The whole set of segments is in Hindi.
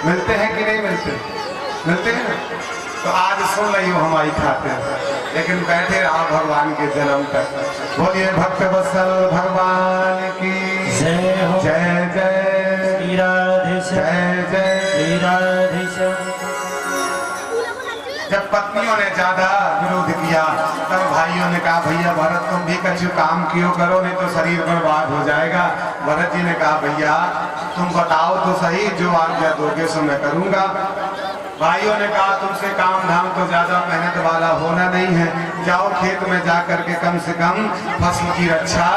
मिलते हैं कि नहीं मिलते? मिलते हैं। तो आज सुन रही हो हमारी खातिर, लेकिन बैठे रहा भगवान के जन्म तक। बोलिए भक्त वत्सल भगवान की जय हो। जय जय श्री राधे जय जय। श्री राधे। जब पत्नियों ने ज्यादा विरोध किया तब भाइयों ने कहा भैया भरत तुम भी कुछ काम क्यों करो, नहीं तो शरीर बर्बाद हो जाएगा। भरत जी ने कहा भैया तुम बताओ तो सही, जो आज्ञा दोगे सो मैं करूंगा। भाइयों ने कहा तुमसे काम धाम तो ज्यादा मेहनत वाला होना नहीं है, जाओ खेत में जा करके कम से कम फसल की रक्षा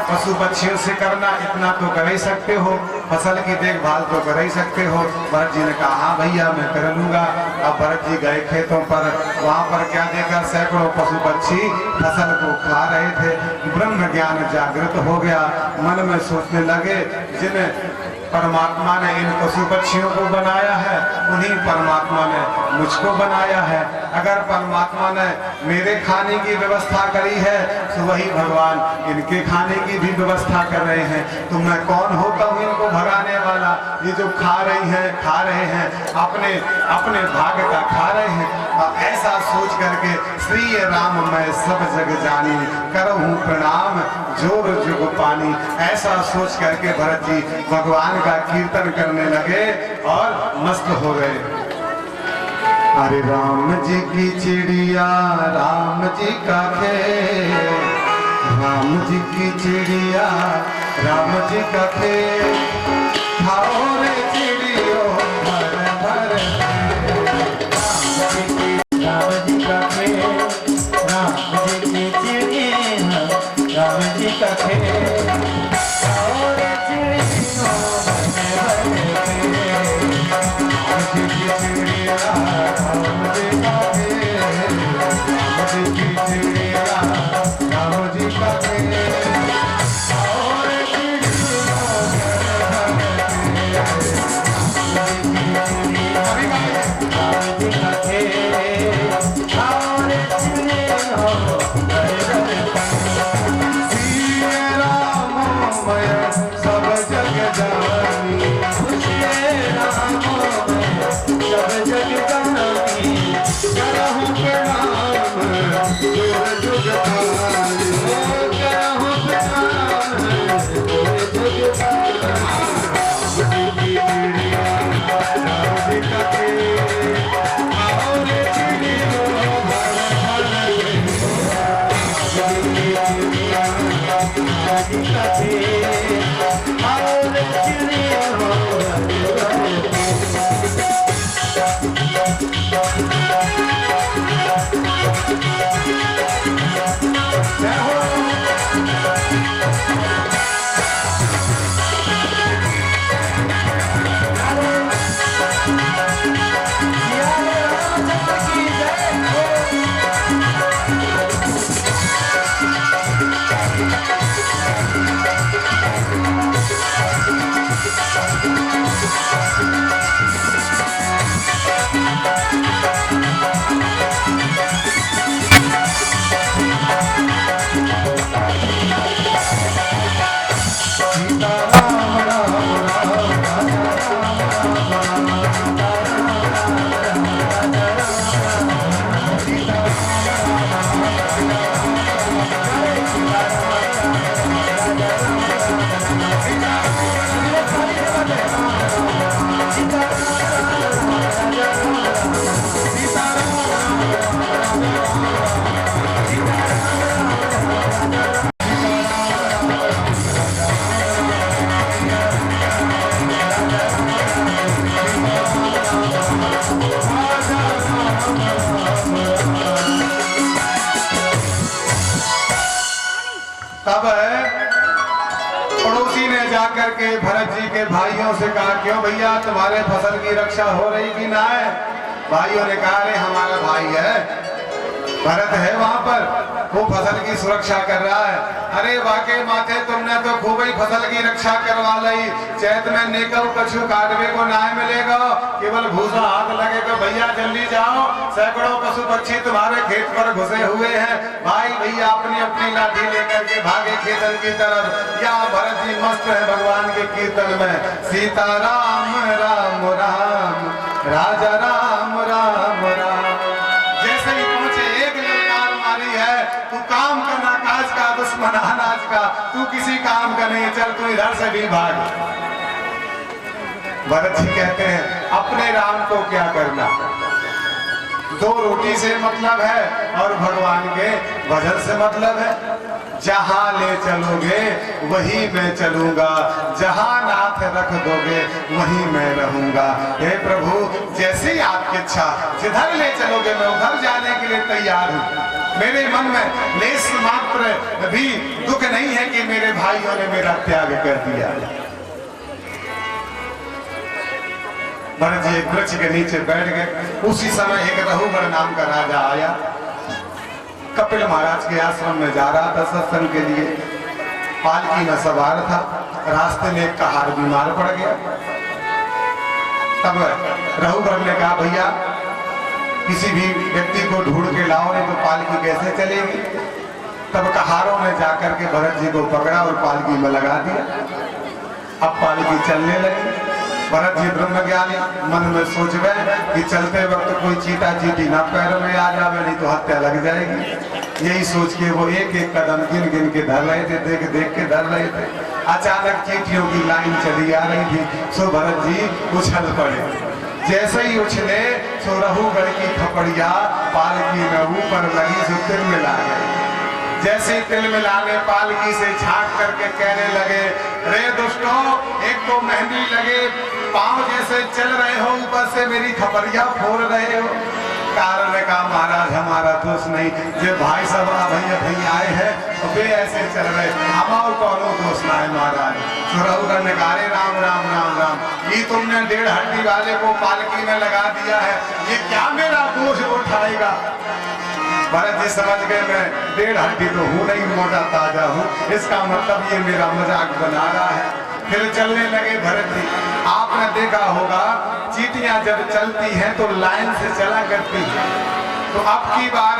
पशु पक्षियों से करना, इतना तो कर ही सकते हो, फसल की देखभाल तो कर ही सकते हो। भरत जी ने कहा हाँ भैया मैं कर लूंगा। अब भरत जी गए खेतों पर, वहां पर क्या देखा, सैकड़ों पशु पक्षी फसल को खा रहे थे। ब्रह्म ज्ञान जागृत हो गया, मन में सोचने लगे जिन्हें परमात्मा ने इन पशु पक्षियों को बनाया है उन्हीं परमात्मा ने मुझको बनाया है। अगर परमात्मा ने मेरे खाने की व्यवस्था करी है तो वही भगवान इनके खाने की भी व्यवस्था कर रहे हैं। तो मैं कौन होता हूँ इनको भगाने वाला? ये जो खा रहे हैं अपने अपने भाग्य का खा रहे हैं। और ऐसा सोच करके श्री राम मैं सब जग जानी, करहूँ प्रणाम जोर जुग पानी। ऐसा सोच करके भरत जी भगवान का कीर्तन करने लगे और मस्त हो गए। अरे राम जी की चिड़िया राम जी का खेल, राम जी की चिड़िया राम जी का खेल, खाओ रे चिड़ियों भर भर राम जी का खेल, राम जी की चिड़िया राम जी का खेल, और चिड़ियों बने बने राम जी की चिड़िया राम जी का खेल, राम जी की चिड़िया राम जी का खेल, और चिड़ियों राम जी का खेल, और चिड़ियों बने बने श्री राम मैं सब जग जानी, सब जग जानी, करहूँ प्रणाम जोर जुग पानी, करहूँ प्रणाम जोर जुग पानी। राम जी की चिड़िया राम जी का खेल, और चिड़ियों भर भर राम जी का खेल, और चिड़ियों बने जय हो। तब पड़ोसी ने जाकर के भरत जी के भाइयों से कहा क्यों भैया तुम्हारे फसल की रक्षा हो रही कि ना है? भाइयों ने कहा अरे हमारा भाई है भरत है वहां पर, वो फसल की सुरक्षा कर रहा है। अरे वाकई माथे तुमने तो खूब ही फसल की रक्षा करवा ली, चैत में नेकल कछु काटवे को ना मिलेगा, केवल भूसा हाथ लगेगा। भैया जल्दी जाओ, सैकड़ों पशु पक्षी तुम्हारे खेत पर घुसे हुए हैं। भाई भैया अपनी अपनी लाठी लेकर के भागे खेतन की तरफ। यहाँ भरत जी मस्त है भगवान के कीर्तन में, सीताराम राम राम राजा राम राम राम। जैसे ही पहुंचे एक ललकार मारी है, तू काम करना काज का, दुश्मन अनाज का, तू किसी काम का नहीं, चल तू इधर से भी भाग। भरत जी कहते हैं अपने राम को क्या करना, 2 रोटी से मतलब है और भगवान के भजन से मतलब है। जहां ले चलोगे वहीं मैं चलूंगा, जहां नाथ रख दोगे वहीं मैं रहूंगा। हे प्रभु, जैसे ही आपकी इच्छा, जिधर ले चलोगे मैं उधर जाने के लिए तैयार हूं। मेरे मन में लेस मात्र भी दुख नहीं है कि मेरे भाइयों ने मेरा त्याग कर दिया। भरत जी एक वृक्ष के नीचे बैठ गए। उसी समय एक रघुवर नाम का राजा आया, कपिल महाराज के आश्रम में जा रहा था सत्संग के लिए। पालकी में सवार था, रास्ते में एक कहार बीमार पड़ गया। तब रघुवर ने कहा भैया किसी भी व्यक्ति को ढूंढ के लाओ, नहीं तो पालकी कैसे चलेगी। तब कहारों ने जाकर के भरत जी को पकड़ा और पालकी में लगा दिया। अब पालकी चलने लगी। भरत जी ब्रह्मज्ञानी मन में सोच गए कि चलते वक्त कोई चीटा चीटी ना पैर में आ जावे, नहीं तो हत्या लग जाएगी। यही सोच के वो एक एक कदम गिन गिन के धर रहे थे, देख देख के धर रहे थे। अचानक चीटियों की लाइन चली आ रही थी। सो भरत जी उछल पड़े। जैसे ही उछले सो रघुवर की खपड़िया पालकी में ऊपर लगी, सो तिल मिला गई। जैसे तिल मिलाने पालकी से झांक करके कहने लगे, रे दुष्टों, एक तो मेहंदी लगे पांव जैसे चल रहे हो, ऊपर से मेरी खपड़िया फोड़ रहे हो। कारण ने कहा महाराज हमारा दोष नहीं, जो भाई सब भैया आए हैं तो वे ऐसे चल रहे, हमारा कौनो दोष ना है महाराज। रघुवर ने कहा राम राम राम राम, ये तुमने 1.5 हड्डी वाले को पालकी में लगा दिया है, ये क्या मेरा बोझ उठाएगा। भरत जी समझ गए मैं 1.5 हड्डी तो हूँ नहीं, मोटा ताजा हूँ, इसका मतलब ये मेरा मजाक बना रहा है। फिर चलने लगे भरत जी। आपने देखा होगा चींटियां जब चलती हैं तो लाइन से चला करती हैं। तो अब की बार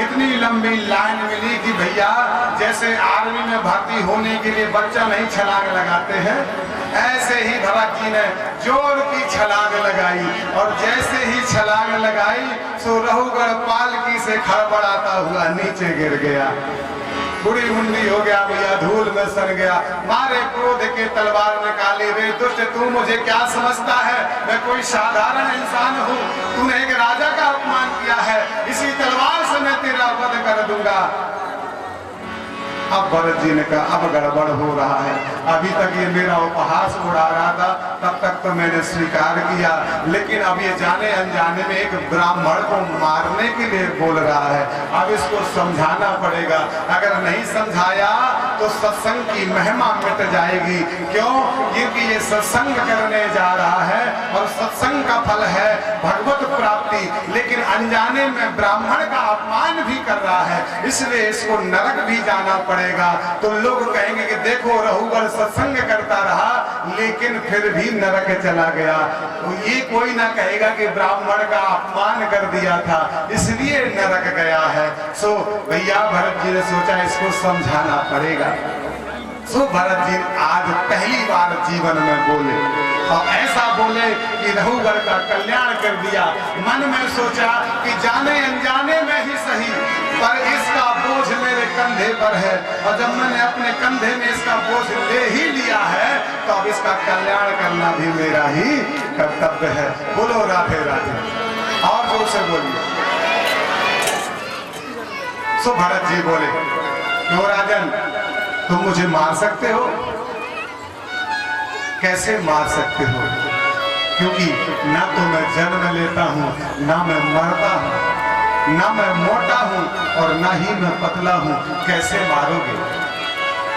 इतनी लंबी लाइन मिली कि भैया जैसे आर्मी में भर्ती होने के लिए बच्चा नहीं छलांग लगाते हैं, ऐसे ही भरत जी ने जोर की छलांग लगाई। और जैसे ही छलांग लगाई सो रघुवर पालकी से खड़बड़ाता हुआ नीचे गिर गया, बुरी मुंडी हो गया भैया, धूल में सड़ गया। मारे क्रोध के तलवार निकाली, रे दुष्ट तू मुझे क्या समझता है, मैं कोई साधारण इंसान हूँ, तूने एक राजा का अपमान किया है, इसी तलवार से मैं तेरा वध कर दूंगा। अब भरत जी ने कहा अब गड़बड़ हो रहा है, अभी तक ये मेरा उपहास उड़ा रहा था, तब तक तो मैंने स्वीकार किया, लेकिन अब ये जाने अनजाने में एक ब्राह्मण को मारने के लिए बोल रहा है, अब इसको समझाना पड़ेगा। अगर नहीं समझाया तो सत्संग की महिमा मिट जाएगी। क्यों? क्योंकि ये सत्संग करने जा रहा है और सत्संग का फल है भगवत प्राप्ति, लेकिन अनजाने में ब्राह्मण का अपमान भी कर रहा है, इसलिए इसको नरक भी जाना पड़ेगा। तो लोग कहेंगे कि देखो रघुवर सत्संग करता रहा लेकिन फिर भी नरक चला गया। तो ये कोई ना कहेगा कि ब्राह्मण का अपमान कर दिया था इसलिए नरक गया है। सो भैया भरत जी ने सोचा इसको समझाना पड़ेगा। सो भरत जी आज पहली बार जीवन में बोले और ऐसा बोले कि रघुवर का कल्याण कर दिया। मन में सोचा कि जाने अनजाने में ही सही पर इसका बोझ मेरे कंधे पर है, और जब मैंने अपने कंधे में इसका बोझ ले ही लिया है तो अब इसका कल्याण करना भी मेरा ही कर्तव्य है। बोलो राधे राधे, और जोर से बोलिए। सो भरत जी बोले, क्यों राजन तुम मुझे मार सकते हो? कैसे मार सकते हो? क्योंकि ना तो मैं जन्म लेता हूँ, ना मैं मरता हूँ, ना मैं मोटा हूँ और ना ही मैं पतला हूँ, कैसे मारोगे?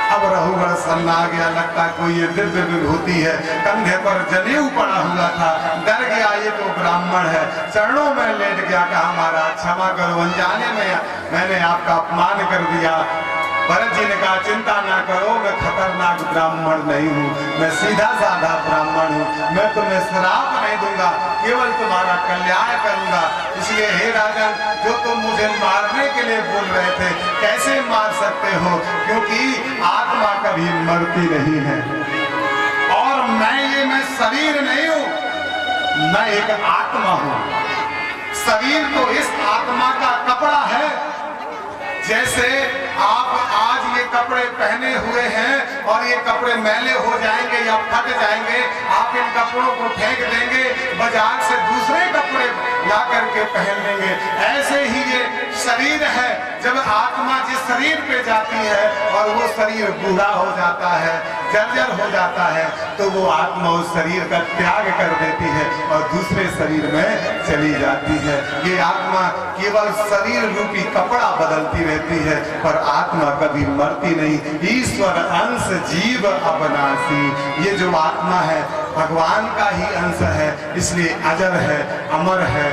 अब रघुवर सन्ना आ गया, लगता कोई ये दिव्य विभूति है, कंधे पर जनेऊ पड़ा हुआ था, डर गया ये तो ब्राह्मण है, चरणों में लेट गया, कहा महाराज क्षमा करो, अनजाने में मैंने आपका अपमान कर दिया। भरत जी ने कहा चिंता ना करो, मैं खतरनाक ब्राह्मण नहीं हूँ, मैं सीधा साधा ब्राह्मण हूँ, मैं तुम्हें श्राप नहीं दूंगा, केवल तुम्हारा कल्याण करूंगा। इसलिए हे राजन, जो तुम मुझे मारने के लिए बोल रहे थे कैसे मार सकते हो? क्योंकि आत्मा कभी मरती नहीं है और मैं शरीर नहीं हूँ, मैं एक आत्मा हूं। शरीर तो इस आत्मा का कपड़ा है। जैसे आप आज ये कपड़े पहने हुए हैं और ये कपड़े मैले हो जाएंगे या फट जाएंगे, आप इन कपड़ों को फेंक देंगे, बाजार से दूसरे कपड़े ला करके पहन लेंगे। ऐसे ही ये शरीर है, जब आत्मा जिस शरीर पे जाती है और वो शरीर बूढ़ा हो जाता है, जर्जर हो जाता है, तो वो आत्मा उस शरीर का त्याग कर देती है और दूसरे शरीर में चली जाती है। ये आत्मा केवल शरीर रूपी कपड़ा बदलती रहती है, पर आत्मा कभी मरती नहीं। ईश्वर अंश जीव अविनाशी, ये जो आत्मा है भगवान का ही अंश है, इसलिए अजर है, अमर है,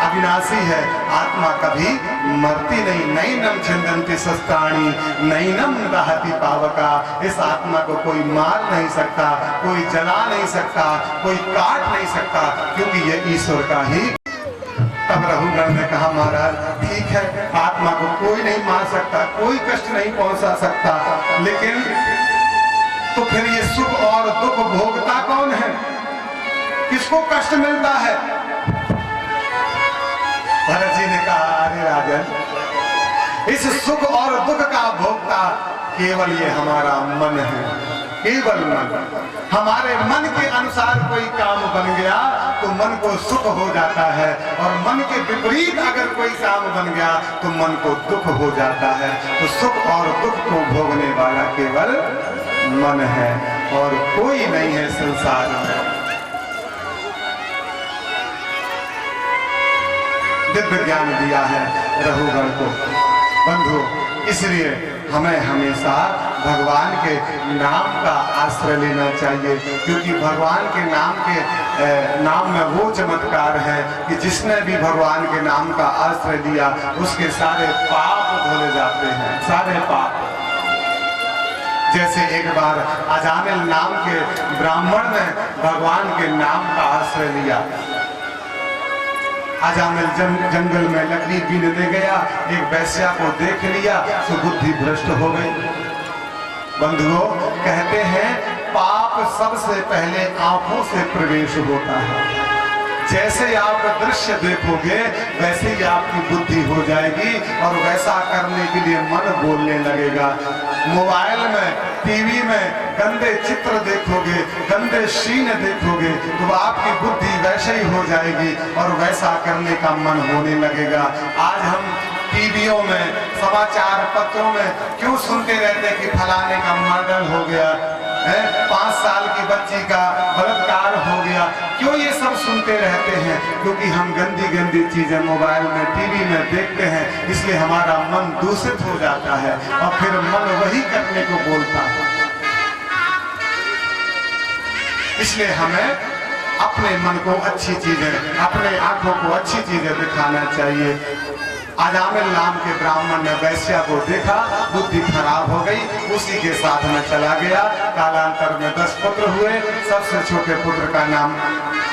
अविनाशी है। आत्मा कभी मरती नहीं। नैनम छिन्दन्ति शस्त्राणि नैनम दहति पावका। इस आत्मा को कोई मार नहीं सकता, कोई जला नहीं सकता, कोई काट नहीं सकता, क्योंकि ये ईश्वर का ही। तब रघुगण ने कहा महाराज ठीक है, आत्मा को कोई नहीं मार सकता, कोई कष्ट नहीं पहुंचा सकता, लेकिन तो फिर ये सुख और दुख भोगता कौन है? किसको कष्ट मिलता है? भरत जी ने कहा अरे राजन, इस सुख और दुख का भोगता केवल ये हमारा मन है, केवल मन। हमारे मन के अनुसार कोई काम बन गया तो मन को सुख हो जाता है, और मन के विपरीत अगर कोई काम बन गया तो मन को दुख हो जाता है। तो सुख और दुख को भोगने वाला केवल मन है और कोई नहीं है संसार में। दिव्य ज्ञान दिया है रघुगण को। बंधु, इसलिए हमें हमेशा भगवान के नाम का आश्रय लेना चाहिए, क्योंकि भगवान के नाम में वो चमत्कार है कि जिसने भी भगवान के नाम का आश्रय लिया उसके सारे पाप धुल जाते हैं, सारे पाप। जैसे एक बार अजामिल नाम के ब्राह्मण ने भगवान के नाम का आश्रय लिया। अजामिल जंगल में लकड़ी बीनने गया, एक वैश्या को देख लिया तो बुद्धि भ्रष्ट हो गई। बंधुओं, कहते हैं पाप सबसे पहले आंखों से प्रवेश होता है। जैसे आप दृश्य देखोगे वैसे ही आपकी बुद्धि हो जाएगी और वैसा करने के लिए मन बोलने लगेगा। मोबाइल में, टीवी में गंदे चित्र देखोगे, गंदे सीन देखोगे तो आपकी बुद्धि वैसे ही हो जाएगी और वैसा करने का मन होने लगेगा। आज हम टीवियों में, समाचार पत्रों में क्यों सुनते रहते हैं कि फलाने का मर्डर हो गया है, 5 साल की बच्ची का बलात्कार हो गया। क्यों ये सब सुनते रहते हैं? क्योंकि हम गंदी गंदी चीजें मोबाइल में, टीवी में देखते हैं, इसलिए हमारा मन दूषित हो जाता है और फिर मन वही करने को बोलता है। इसलिए हमें अपने मन को अच्छी चीजें, अपने आंखों को अच्छी चीजें दिखाना चाहिए। अजामिल नाम के ब्राह्मण ने वैश्या को देखा, बुद्धि खराब हो गई, उसी के साथ में चला गया। कालांतर में 10 पुत्र हुए, सबसे छोटे पुत्र का नाम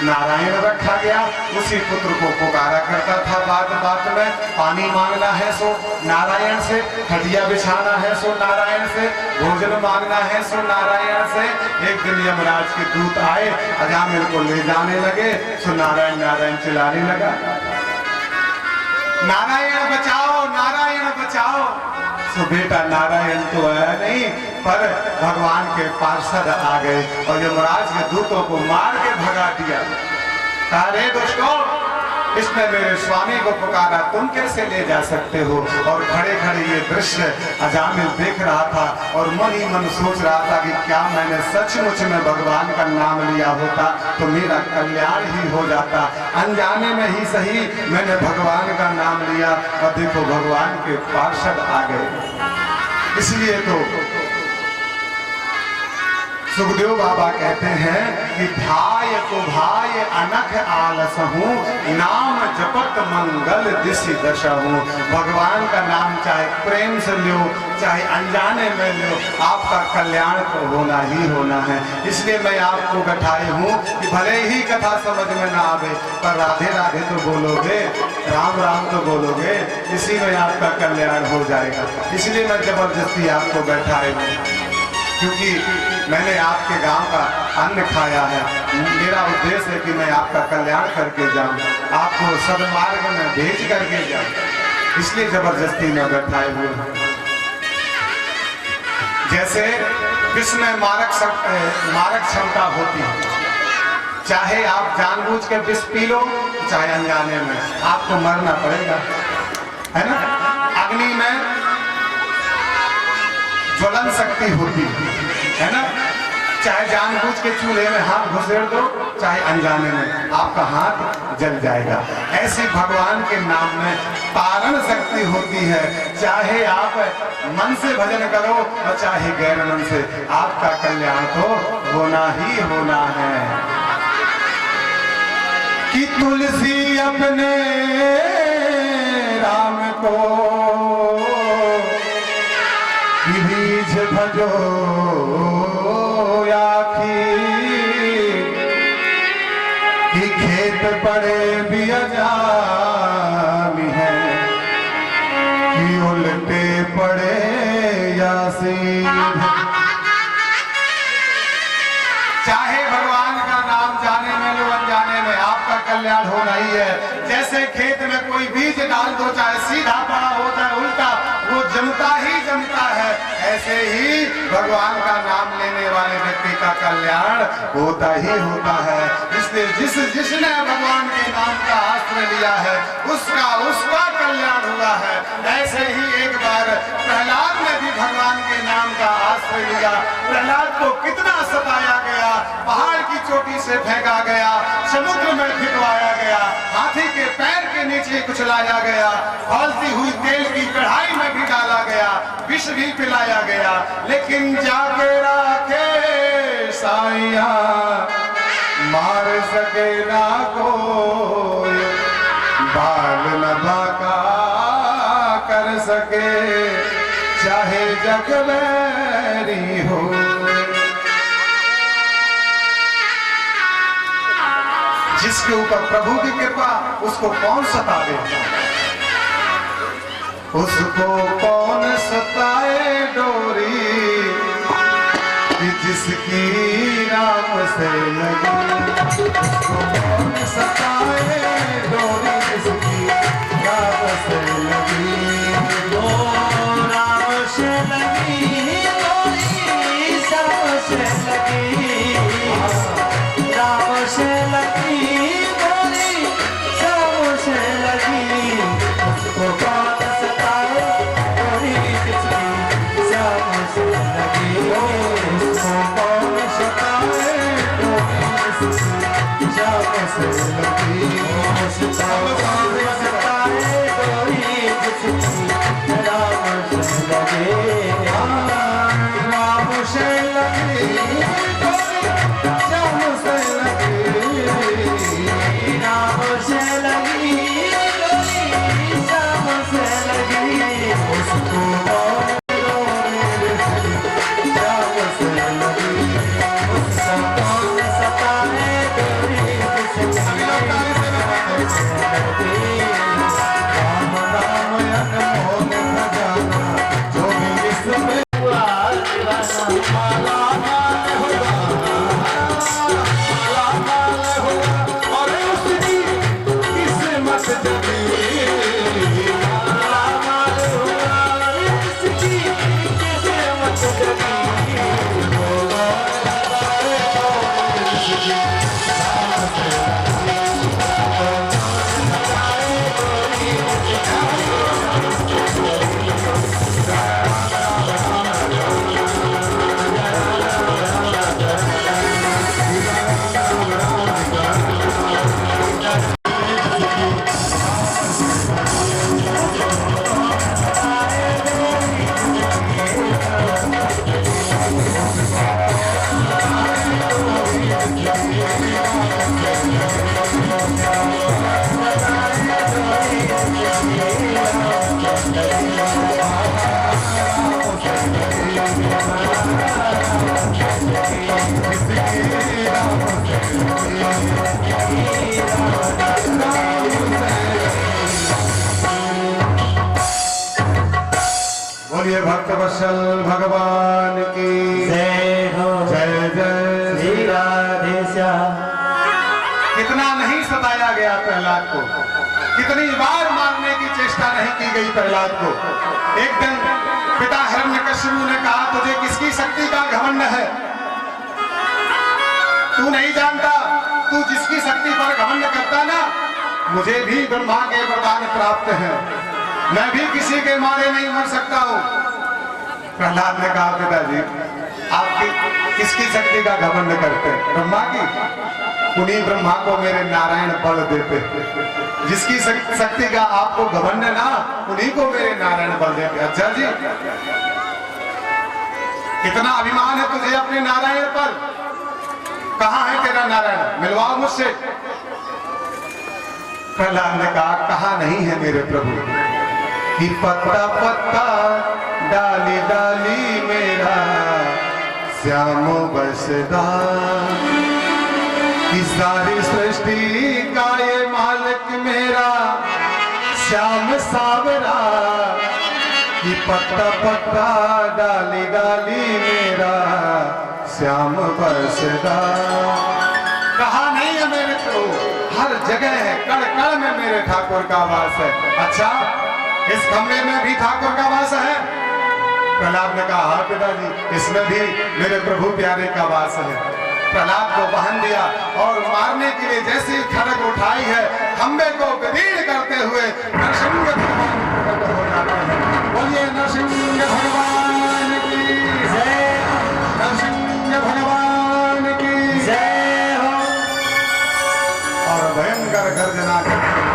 नारायण रखा गया। उसी पुत्र को पुकारा करता था बात बात में, पानी मांगना है सो नारायण से, खटिया बिछाना है सो नारायण से, भोजन मांगना है सो नारायण से। एक दिन यमराज के दूत आए, अजामिल को ले जाने लगे, सो नारायण नारायण चिल्लाने लगा, नारायण बचाओ, नारायण बचाओ। सो बेटा नारायण तो आया नहीं, पर भगवान के पार्षद आ गए और यमराज के दूतों को मार के भगा दिया। अरे दुष्टों, इसने मेरे स्वामी को पुकारा, तुम कैसे ले जा सकते हो? और खड़े खड़े ये दृश्य अजामिल देख रहा था और मन ही मन सोच रहा था कि क्या मैंने सचमुच में भगवान का नाम लिया होता तो मेरा कल्याण ही हो जाता। अनजाने में ही सही मैंने भगवान का नाम लिया और देखो भगवान के पार्षद आ गए। इसलिए तो सुखदेव बाबा कहते हैं कि भाय को भाय अनख आलस हूँ, नाम जपत मंगल दिशि दशा हूँ। भगवान का नाम चाहे प्रेम से लो, चाहे अनजाने में लो, आपका कल्याण तो होना ही होना है। इसलिए मैं आपको बैठाई हूँ कि भले ही कथा समझ में ना आवे, पर राधे राधे तो बोलोगे, राम राम तो बोलोगे, इसी में आपका कल्याण हो जाएगा। इसलिए मैं जबरदस्ती आपको बैठाई हूँ, क्योंकि मैंने आपके गांव का अन्न खाया है, मेरा उद्देश्य है कि मैं आपका कल्याण करके जाऊं, आपको सदमार्ग में भेज करके जाऊं, इसलिए जबरदस्ती न बैठाए हुए हैं। जैसे विष में मारक क्षमता होती है, चाहे आप जानबूझ के विष पी लो, चाहे अनजाने में, आपको मरना पड़ेगा, है ना। अग्नि में ज्वलन शक्ति होती है ना, चाहे जानबूझ के चूल्हे में हाथ घुसेड़ दो, चाहे अनजाने में, आपका हाथ जल जाएगा। ऐसी भगवान के नाम में पारण शक्ति होती है, चाहे आप मन से भजन करो और चाहे गैर मन से, आपका कल्याण तो होना ही होना है। कि तुलसी अपने राम को बीज भजो आखी, कि खेत पड़े भी अजामी है, कि उल्टे पड़े या सीधे। चाहे भगवान का नाम जाने में लो अनजाने में, आपका कल्याण होना ही है। जैसे खेत में कोई बीज डाल दो, चाहे सीधा पड़ा हो चाहे उल्टा, वो जमता ही जमता है। ऐसे ही भगवान का नाम लेने वाले व्यक्ति का कल्याण होता ही होता है। इसलिए जिसने भगवान के नाम का आश्रय लिया है, उसका कल्याण हुआ है। ऐसे ही एक बार प्रहलाद ने भी भगवान के नाम का आश्रय लिया। प्रहलाद को कितना सताया गया, पहाड़ की चोटी से फेंका गया, समुद्र में फिटवाया गया, हाथी के पैर के नीचे कुचलाया गया, खौलती हुई तेल की कढ़ाई में भी डाला गया, विष भी पिलाया गया, लेकिन जाके राखे साइया मार सके ना कोई, बाल न बाका कर सके चाहे जग बैरी हो। जिसके ऊपर प्रभु की कृपा, उसको कौन सतावे, उसको कौन सताए डोरी, कि जिसकी राम से लगी, उसको कौन सताए डोरी, जिसकी राम से लगी। ओ राम से लगी डोरी, राम से लगी, राम से लगी डोरी, राम से लगी, उसको कौन सताए डोरी, जिसकी राम से लगी, उसको कौन सताए डोरी, जिसकी राम से लगी, उसको कौन सताए डोरी, जिसकी राम से लगे। राम से लगी डोरी, राम से लगी, राम से लगी डोरी, राम से लगी, उसको कौन राम से लगी, उसको कौन सताए डोरी, जिसकी राम से लगी। राम नाम अनमोल खजाना, जो भी इसमें माला माल होगा, माला माल होगा, और उसकी किस्मत जगी, माला माल होगा, इसकी किस्मत जगी, बोलिए भक्त वत्सल भगवान की जय हो। जय बुलाया गया प्रहलाद को, कितनी बार मारने की चेष्टा नहीं की गई प्रहलाद को। एक दिन पिता हिरण्यकशिपु ने कहा, तुझे किसकी शक्ति का घमंड है? तू नहीं जानता, तू जिसकी शक्ति पर घमंड करता ना, मुझे भी ब्रह्मा के वरदान प्राप्त है, मैं भी किसी के मारे नहीं मर सकता हूं। प्रहलाद ने कहा, पिताजी आप किसकी शक्ति का घमंड करते हैं? ब्रह्मा की। उन्हीं ब्रह्मा को मेरे नारायण बल देते, जिसकी शक्ति का आपको घमंड ना, उन्हीं को मेरे नारायण बल देते। अच्छा जी, इतना अभिमान है तुझे अपने नारायण पर? कहां है तेरा नारायण? मिलवाओ मुझसे। प्रहलाद ने कहा, कहा नहीं है मेरे प्रभु कि पत्ता पत्ता डाली डाली मेरा श्याम बसदा, कि सारी सृष्टि का ये मालिक मेरा श्याम सावरा, कि पत्ता पत्ता डाली डाली मेरा श्याम बसदा। कहा नहीं है मेरे प्रभु, हर जगह है, कण कण में मेरे ठाकुर का वास है। अच्छा, इस कमरे में भी ठाकुर का वास है? प्रहलाद ने कहा, हाँ पिताजी, इसमें भी मेरे प्रभु प्यारे का वास है। प्रहलाद को बहन दिया और मारने के लिए जैसी खड़ग उठाई है, खंबे को विदीर्ण करते हुए नरसिंह भगवान प्रकट हो जाते हैं। बोलिए नरसिंह भगवान की जय, नरसिंह भगवान की जय हो। और भयंकर गर्जना करते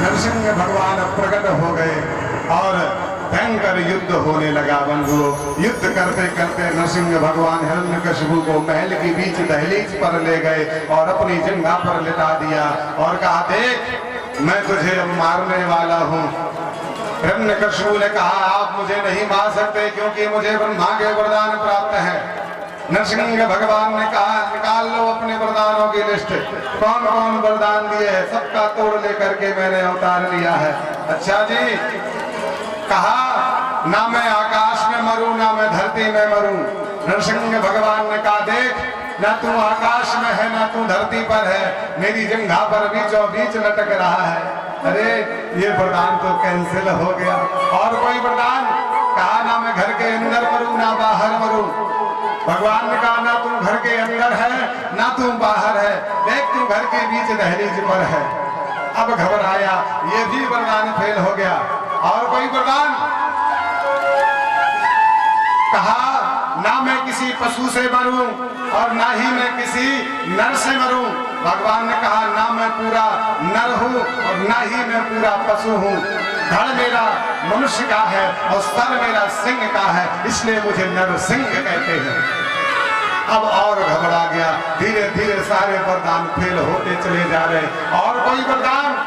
नरसिंह भगवान प्रकट हो गए और भयंकर युद्ध होने लगा। बंधुओं, युद्ध करते करते नरसिंह भगवान हिरण्यकशिपु को महल की बीच दहलीज पर ले गए और अपनी जंघा पर लिटा दिया और कहा, देख मैं तुझे अब मारने वाला हूँ। हिरण्यकशिपु ने कहा, आप मुझे नहीं मार सकते क्योंकि मुझे ब्रह्मा के वरदान प्राप्त है। नरसिंह भगवान ने कहा, निकाल लो अपने वरदानों की लिस्ट, कौन कौन वरदान दिए हैं, सबका तोड़ लेकर के मैंने अवतार लिया है। अच्छा जी, कहा ना मैं आकाश में मरूं ना मैं धरती में मरूं। नरसिंह भगवान ने कहा, देख ना तू आकाश में है ना तू धरती पर है, मेरी जंघा पर बीचों बीच लटक रहा है। अरे ये वरदान तो कैंसिल हो गया। और कोई वरदान? कहा ना मैं घर के अंदर मरूं ना बाहर मरूं। भगवान ने कहा, ना तू घर के अंदर है ना तू बाहर है, देख तू घर के बीच दहलीज पर है। अब घबराया, ये भी वरदान फेल हो गया। और कोई वरदान? कहा ना मैं किसी पशु से मरूं और ना ही मैं किसी नर से मरूं। भगवान ने कहा, ना मैं पूरा नर हूं और ना ही मैं पूरा पशु हूं। धड़ मेरा मनुष्य का है और सर मेरा सिंह का है, इसलिए मुझे नरसिंह कहते हैं। अब और घबरा गया, धीरे धीरे सारे वरदान फेल होते चले जा रहे। और कोई वरदान?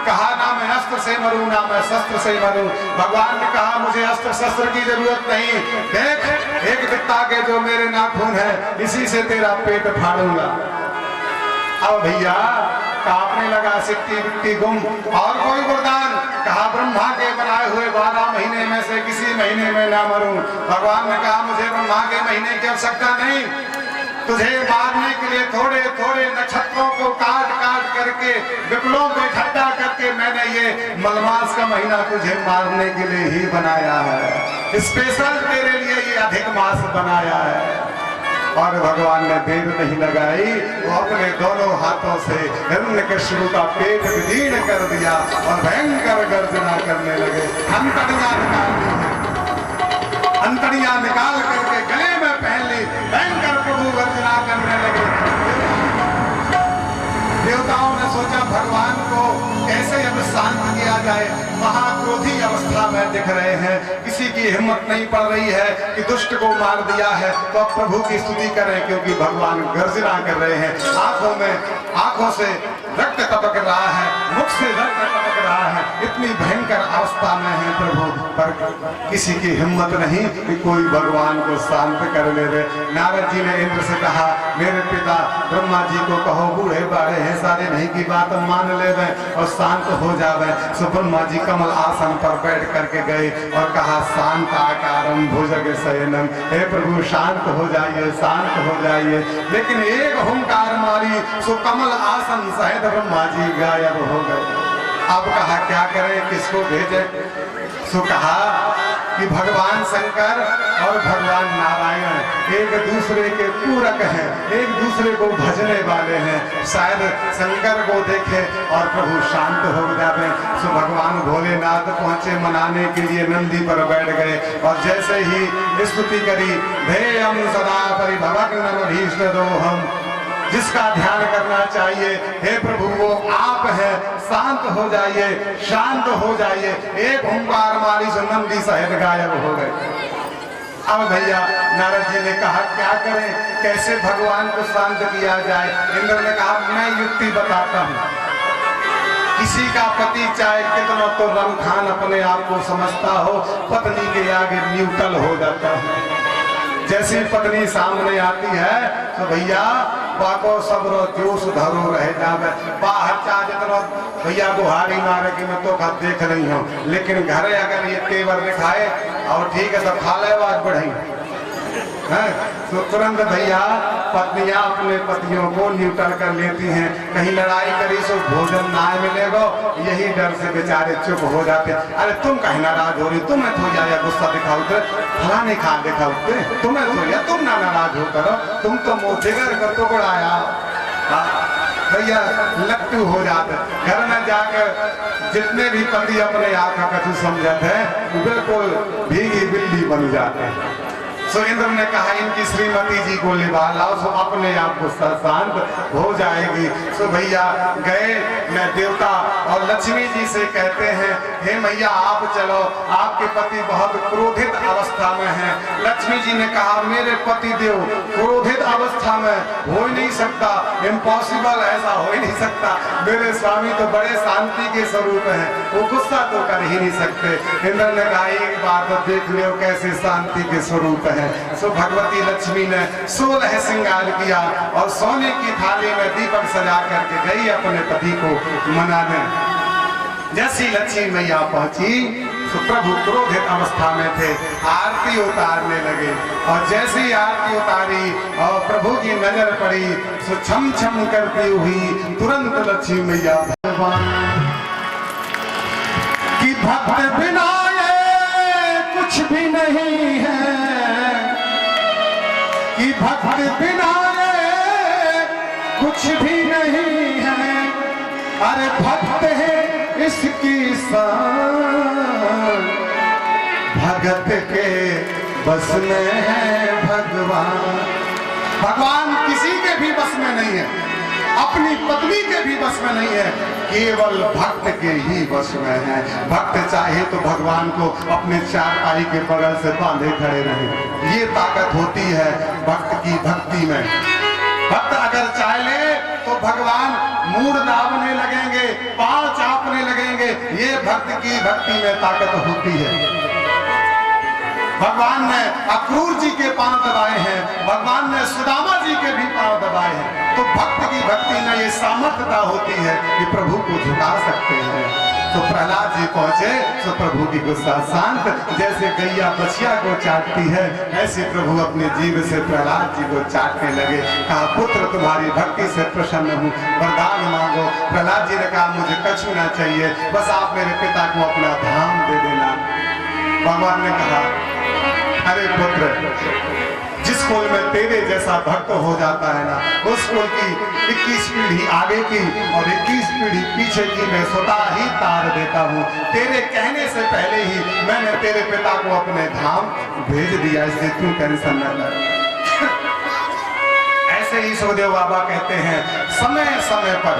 कहा ना मैं अस्त्र से मरूं ना मैं शस्त्र से मरूं। भगवान ने कहा, मुझे अस्त्र शस्त्र की जरूरत नहीं, देख एक बित्ता के जो मेरे नाखून है, इसी से तेरा पेट फाड़ूंगा। अब भैया कांपने लगा, सिक्की बिक्की गुम। और कोई वरदान? कहा ब्रह्मा के बनाए हुए 12 महीने में से किसी महीने में ना मरूं। भगवान ने कहा, मुझे ब्रह्मा के महीने की आवश्यकता नहीं, तुझे मारने के लिए थोड़े थोड़े नक्षत्रों को काट काट करके विपुलों को इकट्ठा करके मैंने ये मलमास का महीना तुझे मारने के लिए ही बनाया है, स्पेशल तेरे लिए ये अधिक मास बनाया है। और भगवान ने देर नहीं लगाई, वो अपने दोनों हाथों से हिरण्यकशिपु का पेट विदीर्ण कर दिया और भयंकर गर्जना करने लगे। अंतड़ियां निकाल दी, अंतड़ियां निकाल करके गले में पहन ली, भयंकर प्रभु गर्जना करने लगे। देवताओं ने सोचा भगवान को कैसे अब शांत किया जाए, महाक्रोधी अवस्था में दिख रहे हैं, किसी की हिम्मत नहीं पड़ रही है कि दुष्ट को मार दिया है तो अब प्रभु की स्तुति करें, क्योंकि भगवान गर्जना कर रहे हैं। आंखों से रक्त टपक रहा है, मुख से रक्त टपक रहा है, इतनी भयंकर अवस्था में है प्रभु, पर किसी की हिम्मत नहीं कि कोई भगवान को शांत कर ले दे। नारद जी ने इंद्र से कहा, मेरे पिता ब्रह्मा जी को कहो, बूढ़े बाढ़े हैं सारे नहीं की बात मान ले और शांत हो जावे। सो ब्रह्मा जी कमल आसन पर बैठ करके गए और कहा, शांत आकारम भुजग शयनम, हे प्रभु शांत हो जाइए, शांत हो जाइए। लेकिन एक हुंकार मारी, सो कमल आसन सहित ब्रह्मा जी गायब हो गए। अब कहा क्या करें, किसको भेजे? सो कहा कि भगवान शंकर और भगवान नारायण एक दूसरे के पूरक हैं, एक दूसरे को भजने वाले हैं, शायद शंकर को देखे और प्रभु शांत हो जावे। सो भगवान भोलेनाथ पहुंचे मनाने के लिए, नंदी पर बैठ गए और जैसे ही स्तुति करी, धेयम सदा परिभवग्नमभीष्टदोहम, जिसका ध्यान करना चाहिए, हे प्रभु वो आप हैं, शांत हो जाइए, शांत हो जाइए। एक हुंकार मारी, सो नंदी सहित गायब हो गए। अब भैया नारद जी ने कहा क्या करें, कैसे भगवान को शांत किया जाए? इंद्र ने कहा, मैं युक्ति बताता हूँ। किसी का पति चाहे कितना तो रमखान अपने आप को समझता हो, पत्नी के आगे न्यूट्रल हो जाता है। जैसी पत्नी सामने आती है तो भैया बाको सबरो जोश धरो रह जावे, बाहर चाह जितना भैया गुहारी मारे कि मैं तो खत देख रही हूँ, लेकिन घरे अगर ये तेवर दिखाए और ठीक है तो खा ले आवाज बढ़ाई है, तो तुरंत भैया पत्नियां अपने पतियों को न्यूट्रल कर लेती हैं। कहीं लड़ाई करी सो भोजन ना मिलेगा, यही डर से बेचारे चुप हो जाते। अरे तुम कहीं नाराज हो रही, तुम्हें तो जाया गुस्सा दिखाओ, फलाने खा दिखाओ, तुम्हें तो या तुम ना नाराज हो करो, तुम तो मोफिगर कर तो बड़ाया भैया लट्टू हो जाते। घर में जाकर जितने भी पति अपने आप का कछु समझते हैं बिल्कुल भीगी बिल्ली बन जाते हैं। सो इंद्र ने कहा, इनकी श्रीमती जी को लिवा लाओ, सो अपने आप को शांत हो जाएगी। सो भैया गए, मैं देवता और लक्ष्मी जी से कहते हैं, हे मैया आप चलो, आपके पति बहुत क्रोधित अवस्था में हैं। लक्ष्मी जी ने कहा, मेरे पति देव क्रोधित अवस्था में हो ही नहीं सकता, इम्पॉसिबल, ऐसा हो ही नहीं सकता। मेरे स्वामी तो बड़े शांति के स्वरूप हैं, वो गुस्सा तो कर ही नहीं सकते। इंद्र ने कहा, एक बार तो देख लो कैसे शांति के स्वरूप है। सो भगवती लक्ष्मी ने 16 श्रृंगार किया और सोने की थाली में दीपक सजा करके गई अपने पति को मनाने। जैसी लक्ष्मी मैया पहुंची तो प्रभु क्रोधित अवस्था में थे, आरती उतारने लगे और जैसे ही आरती उतारी और प्रभु की नजर पड़ी तो छम छम करती हुई तुरंत लक्ष्मी मैया भगवान की भक्त बिना कुछ भी नहीं है, कि भक्त बिना कुछ भी नहीं है। अरे भक्त है इसकी शान, भगत के बस में है भगवान। भगवान किसी के भी बस में नहीं है, अपनी पत्नी के भी बस में नहीं है, केवल भक्त के ही बस में है। भक्त चाहे तो भगवान को अपने चारपाई के बगल से बांधे खड़े रहे, ये ताकत होती है भक्त की भक्ति में। भक्त अगर चाह ले तो भगवान मूड दाबने लगेंगे, पांव चापने लगेंगे, ये भक्त की भक्ति में ताकत होती है। भगवान ने अक्रूर जी के पांव दबाए हैं, भगवान ने सुदामा जी के भी पांव दबाए हैं। तो भक्त की भक्ति में ये सामर्थ्यता होती है कि प्रभु को झुका सकते हैं। तो प्रहलाद जी पहुंचे तो प्रभु की गुस्सा शांत, जैसे गैया बछिया को चाटती है ऐसे प्रभु अपने जीव से प्रहलाद जी को चाटने लगे। कहा, पुत्र तुम्हारी भक्ति से प्रसन्न हूँ, वरदान मांगो। प्रहलाद जी ने कहा, मुझे कछु ना चाहिए, बस आप मेरे पिता को अपना धाम दे देना। भगवान ने कहा, अरे पुत्र, जिस कुल में तेरे जैसा भक्त हो जाता है ना, उस कुल की 21 पीढ़ी आगे की और 21 पीढ़ी पीछे की मैं स्वतः ही तार देता हूँ। तेरे कहने से पहले ही मैंने तेरे पिता को अपने धाम भेज दिया, इसलिए तू टेंशन न कर। ऐसे ही सुखदेव बाबा कहते हैं, समय समय पर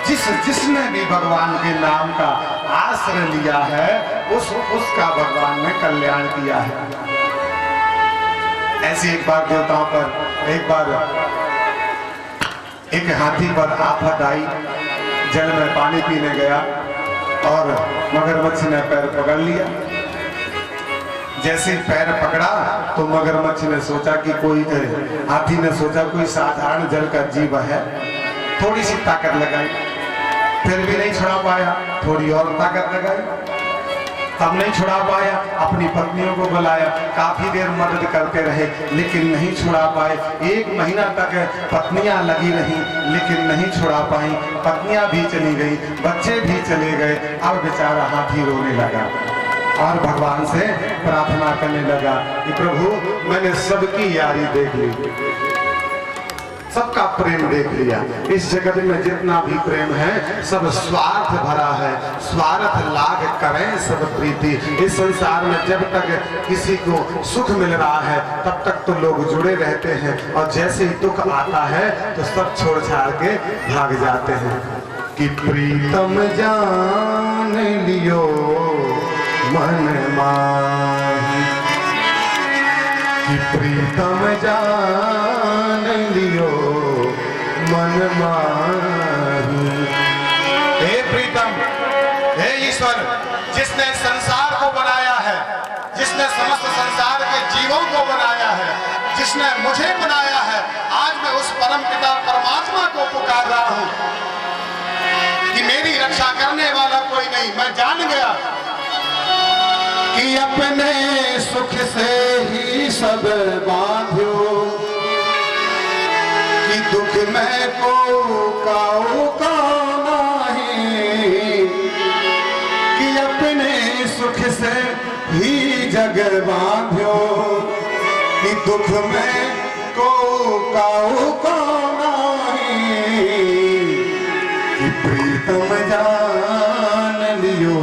जिसने भी भगवान के नाम का आश्रय लिया है उसका भगवान ने कल्याण किया है। ऐसी एक बार देवताओं पर एक बार एक हाथी पर आफत आई। जल में पानी पीने गया और मगरमच्छ ने पैर पकड़ लिया। जैसे ही पैर पकड़ा तो मगरमच्छ ने सोचा कि कोई, हाथी ने सोचा कोई साधारण जल का जीव है, थोड़ी सी ताकत लगाई, फिर भी नहीं छुड़ा पाया, थोड़ी और ताकत लगाई, तब नहीं छुड़ा पाया। अपनी पत्नियों को बुलाया, काफी देर मदद करते रहे लेकिन नहीं छुड़ा पाए। 1 महीना तक पत्नियां लगी रहीं लेकिन नहीं छुड़ा पाई। पत्नियां भी चली गई, बच्चे भी चले गए। अब बेचारा हाथी रोने लगा और भगवान से प्रार्थना करने लगा कि प्रभु मैंने सबकी यारी देख ली, सबका प्रेम देख लिया। इस जगत में जितना भी प्रेम है सब स्वार्थ भरा है, स्वार्थ लाग करें सब प्रीति। इस संसार में जब तक किसी को सुख मिल रहा है तब तक तो लोग जुड़े रहते हैं, और जैसे ही दुख आता है तो सब छोड़ छाड़ के भाग जाते हैं। कि प्रीतम जान लियो मन माही, कि प्रीतम जान लियो मन माही। हे प्रीतम, हे ईश्वर, जिसने संसार को बनाया है, जिसने समस्त संसार के जीवों को बनाया है, जिसने मुझे बनाया है, आज मैं उस परम पिता परमात्मा को पुकार रहा हूं कि मेरी रक्षा करने वाला कोई नहीं। मैं जान गया कि अपने सुख से ही सब बांध्यो, कि दुख में को काऊ का नहीं, कि अपने सुख से ही जग बांध्यो, कि दुख में को काऊ का नहीं, कि प्रीतम जान लियो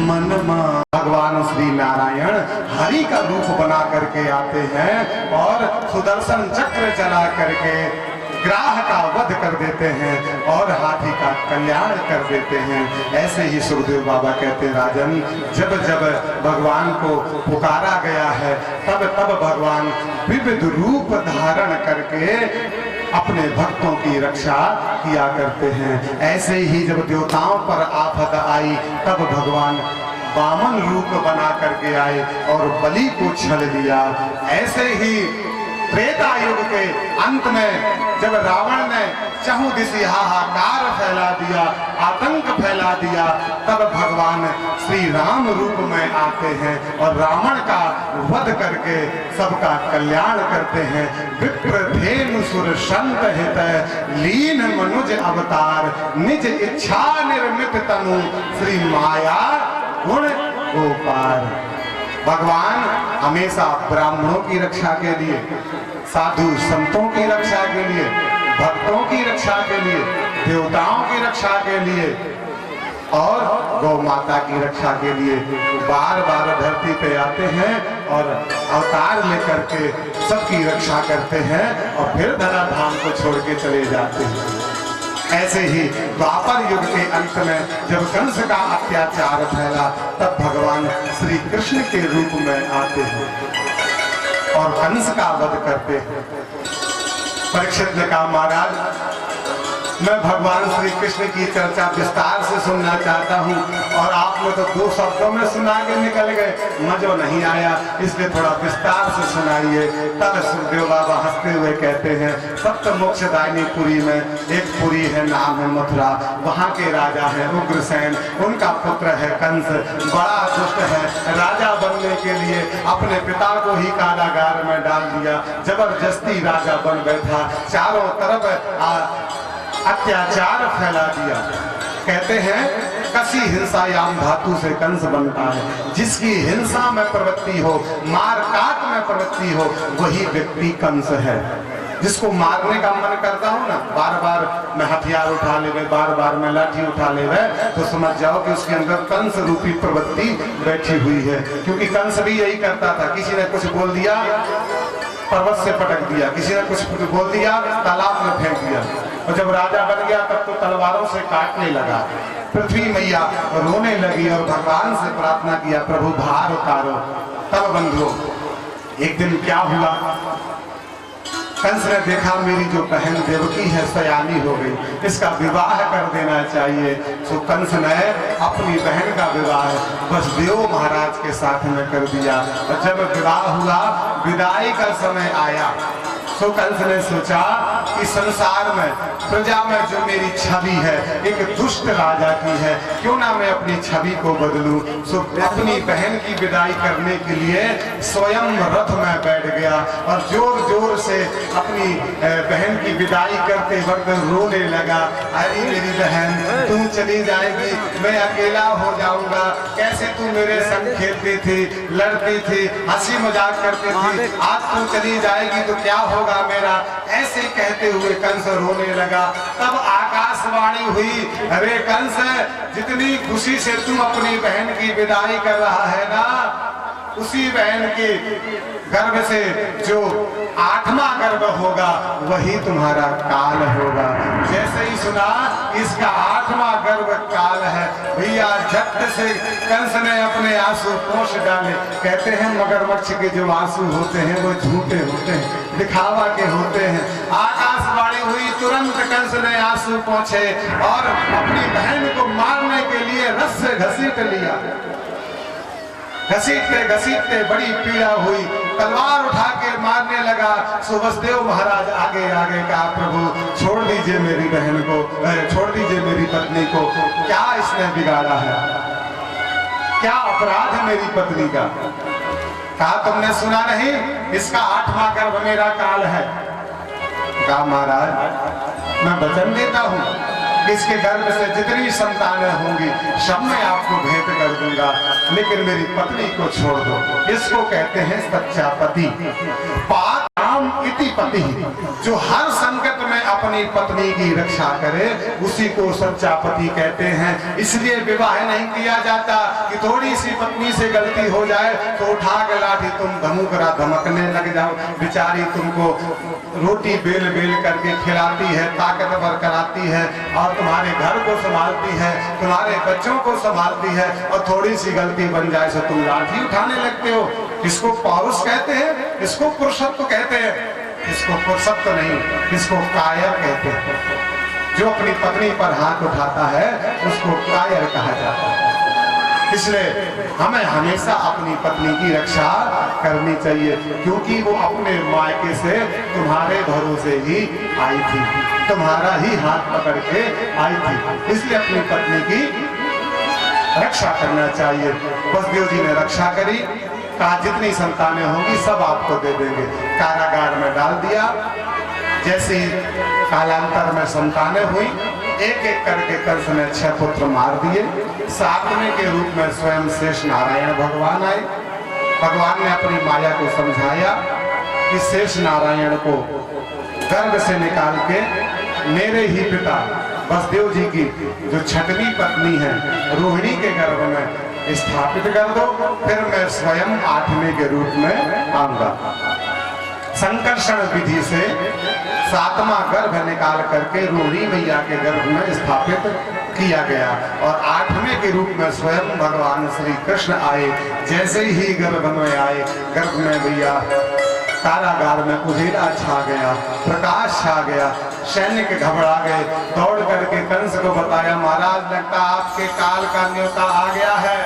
मन मा। भगवान श्री नारायण हरि का रूप बना करके आते हैं और सुदर्शन चक्र चला करके ग्राह का वध कर देते हैं और हाथी का कल्याण कर देते हैं। ऐसे ही सुखदेव बाबा कहते हैं, राजन, जब जब भगवान को पुकारा गया है तब तब भगवान विविध रूप धारण करके अपने भक्तों की रक्षा किया करते हैं। ऐसे ही जब देवताओं पर आफत आई तब भगवान वामन रूप बना करके आए और बलि को छल लिया। ऐसे ही त्रेता युग के अंत में जब रावण ने चहुदिशा हाहाकार फैला दिया, आतंक फैला दिया, तब भगवान श्री राम रूप में आते हैं और रावण का वध करके सबका कल्याण करते हैं। विप्रधेनु सुर संत हित लीन मनुज अवतार, निज इच्छा निर्मित तनु श्री माया गुण गोपाल। भगवान हमेशा ब्राह्मणों की रक्षा के लिए, साधु संतों की रक्षा के लिए, भक्तों की रक्षा के लिए, देवताओं की रक्षा के लिए और गौ माता की रक्षा के लिए बार बार धरती पे आते हैं और अवतार लेकर के सबकी रक्षा करते हैं और फिर धराधाम को छोड़ के चले जाते हैं। ऐसे ही द्वापर युग के अंत में जब कंस का अत्याचार फैला तब भगवान श्री कृष्ण के रूप में आते हैं और कंस का वध करते हैं। परीक्षित ने कहा, महाराज मैं भगवान श्री कृष्ण की चर्चा विस्तार से सुनना चाहता हूँ और आपने तो 2 शब्दों में सुना के निकल गए, मजा नहीं आया, इसलिए थोड़ा विस्तार से सुनाइए। तब सुखदेव बाबा हंसते हुए कहते हैं, सप्त मोक्षदायिनी पुरी में एक पुरी है, नाम है मथुरा, वहाँ के राजा है उग्रसेन, उनका पुत्र है कंस, बड़ा दुष्ट है। राजा बनने के लिए अपने पिता को ही कारागार में डाल दिया, जबरदस्ती राजा बन बैठा, चारों तरफ अत्याचार फैला दिया। कहते हैं कसी हिंसायाम धातु से कंस बनता है, जिसकी हिंसा में प्रवृत्ति हो, मार काट में प्रवृत्ति हो, वही व्यक्ति कंस है। जिसको मारने का मन करता हो ना, बार बार मैं हथियार उठा ले, बार बार मैं लाठी उठा ले, तो समझ जाओ कि उसके अंदर कंस रूपी प्रवृत्ति बैठी हुई है। क्योंकि कंस भी यही करता था, किसी ने कुछ बोल दिया पर्वत से पटक दिया, किसी ने कुछ बोल दिया तालाब में फेंक दिया, और जब राजा बन गया तब तो तलवारों से काटने लगा। पृथ्वी मैया रोने लगी और भगवान से प्रार्थना किया, प्रभु भार उतारो। तब बंधु एक दिन क्या हुआ कंस ने देखा मेरी जो बहन देवकी है सयानी हो गई, इसका विवाह कर देना चाहिए। तो कंस ने अपनी बहन का विवाह वसुदेव महाराज के साथ में कर दिया। और जब विवाह हुआ, विदाई का समय आया, तो कंस ने सोचा कि संसार में प्रजा में जो मेरी छवि है एक दुष्ट राजा की है, क्यों ना मैं अपनी छवि को बदलूं। सो अपनी बहन की विदाई करने के लिए स्वयं रथ में बैठ गया और जोर जोर से अपनी बहन की विदाई करते वक्त रोने लगा। अरे मेरी बहन, तू चली जाएगी, मैं अकेला हो जाऊंगा। कैसे तू मेरे संग खेलती थी, लड़ती थी, हंसी मजाक करती थी, आज तू चली जाएगी तो क्या होगा मेरा। ऐसे कहते हुए कंस रोने लगा। तब आकाशवाणी हुई, अरे कंस, जितनी खुशी से तू अपनी बहन की विदाई कर रहा है ना, उसी बहन के गर्भ से जो 8वां गर्भ होगा वही तुम्हारा काल होगा। जैसे ही सुना इसका 8वां गर्भ काल है, भैया झट से कंस ने अपने आंसू पोंछ डाले। कहते हैं मगरमच्छ के जो आंसू होते हैं वो झूठे होते हैं, दिखावा के होते हैं। आकाशवाणी हुई, तुरंत कंस ने आंसू पोंछे और अपनी बहन को मारने के लिए रस से घसीट लिया। घसीटते घसीटते बड़ी पीड़ा हुई, तलवार उठा के मारने लगा। सो वसुदेव महाराज आगे आगे कहा, प्रभु छोड़ दीजिए मेरी बहन को, छोड़ दीजिए मेरी पत्नी को। क्या इसने बिगाड़ा है, क्या अपराध है मेरी पत्नी का। कहा तुमने सुना नहीं, इसका 8वां गर्भ मेरा काल है। कहा महाराज मैं वचन देता हूँ, इसके गर्भ से जितनी संतानें होंगी सब मैं आपको भेंट कर दूंगा, लेकिन मेरी पत्नी को छोड़ दो। इसको कहते हैं सच्चा पति। पाक राम इति पति, जो हर संकट में अपनी पत्नी की रक्षा करे उसी को सच्चा पति कहते हैं। इसलिए विवाह नहीं किया जाता कि थोड़ी सी पत्नी से गलती हो जाए तो उठा के लाठी तुम धमुकरा धमकने लग जाओ। बेचारी तुमको रोटी बेल बेल करके खिलाती है, ताकतवर कराती है और तुम्हारे घर को संभालती है, तुम्हारे बच्चों को संभालती है, और थोड़ी सी गलती बन जाए तो तुम लाठी उठाने लगते हो। इसको पौरुष कहते हैं, इसको पुरुषत्व कहते हैं। इसको पुरुषत्व नहीं, इसको कायर कहते हैं। जो अपनी पत्नी पर हाथ उठाता है उसको कायर कहा जाता है। इसलिए हमें हमेशा अपनी पत्नी की रक्षा करनी चाहिए, क्योंकि वो अपने मायके से तुम्हारे भरोसे ही आई थी, तुम्हारा ही हाथ पकड़ के आई थी। इसलिए अपनी पत्नी की रक्षा करना चाहिए। वसुदेव जी ने रक्षा करी, कहा जितनी संतानें होंगी सब आपको दे देंगे। कारागार में डाल दिया। जैसे कालांतर में संतानें हुई, एक एक करके कंस ने 6 पुत्र मार दिए। 7वें के रूप में स्वयं शेष नारायण भगवान आए। भगवान ने अपनी माया को समझाया कि शेष नारायण को गर्भ से निकाल के मेरे ही पिता वसुदेव जी की जो 6वीं पत्नी है रोहिणी के गर्भ में स्थापित कर दो, फिर मैं स्वयं 8वें के रूप में आऊंगा। संकर्षण विधि से 7वां गर्भ निकाल करके रोहिणी मैया के गर्भ में स्थापित किया गया और 8वें के रूप में स्वयं भगवान श्री कृष्ण आए। जैसे ही गर्भ में आए, गर्भ में भैया कारागार में उजेला छा गया, प्रकाश छा गया। सैनिक घबरा गए, दौड़ करके कंस को बताया, महाराज लगता आपके काल का न्योता आ गया है,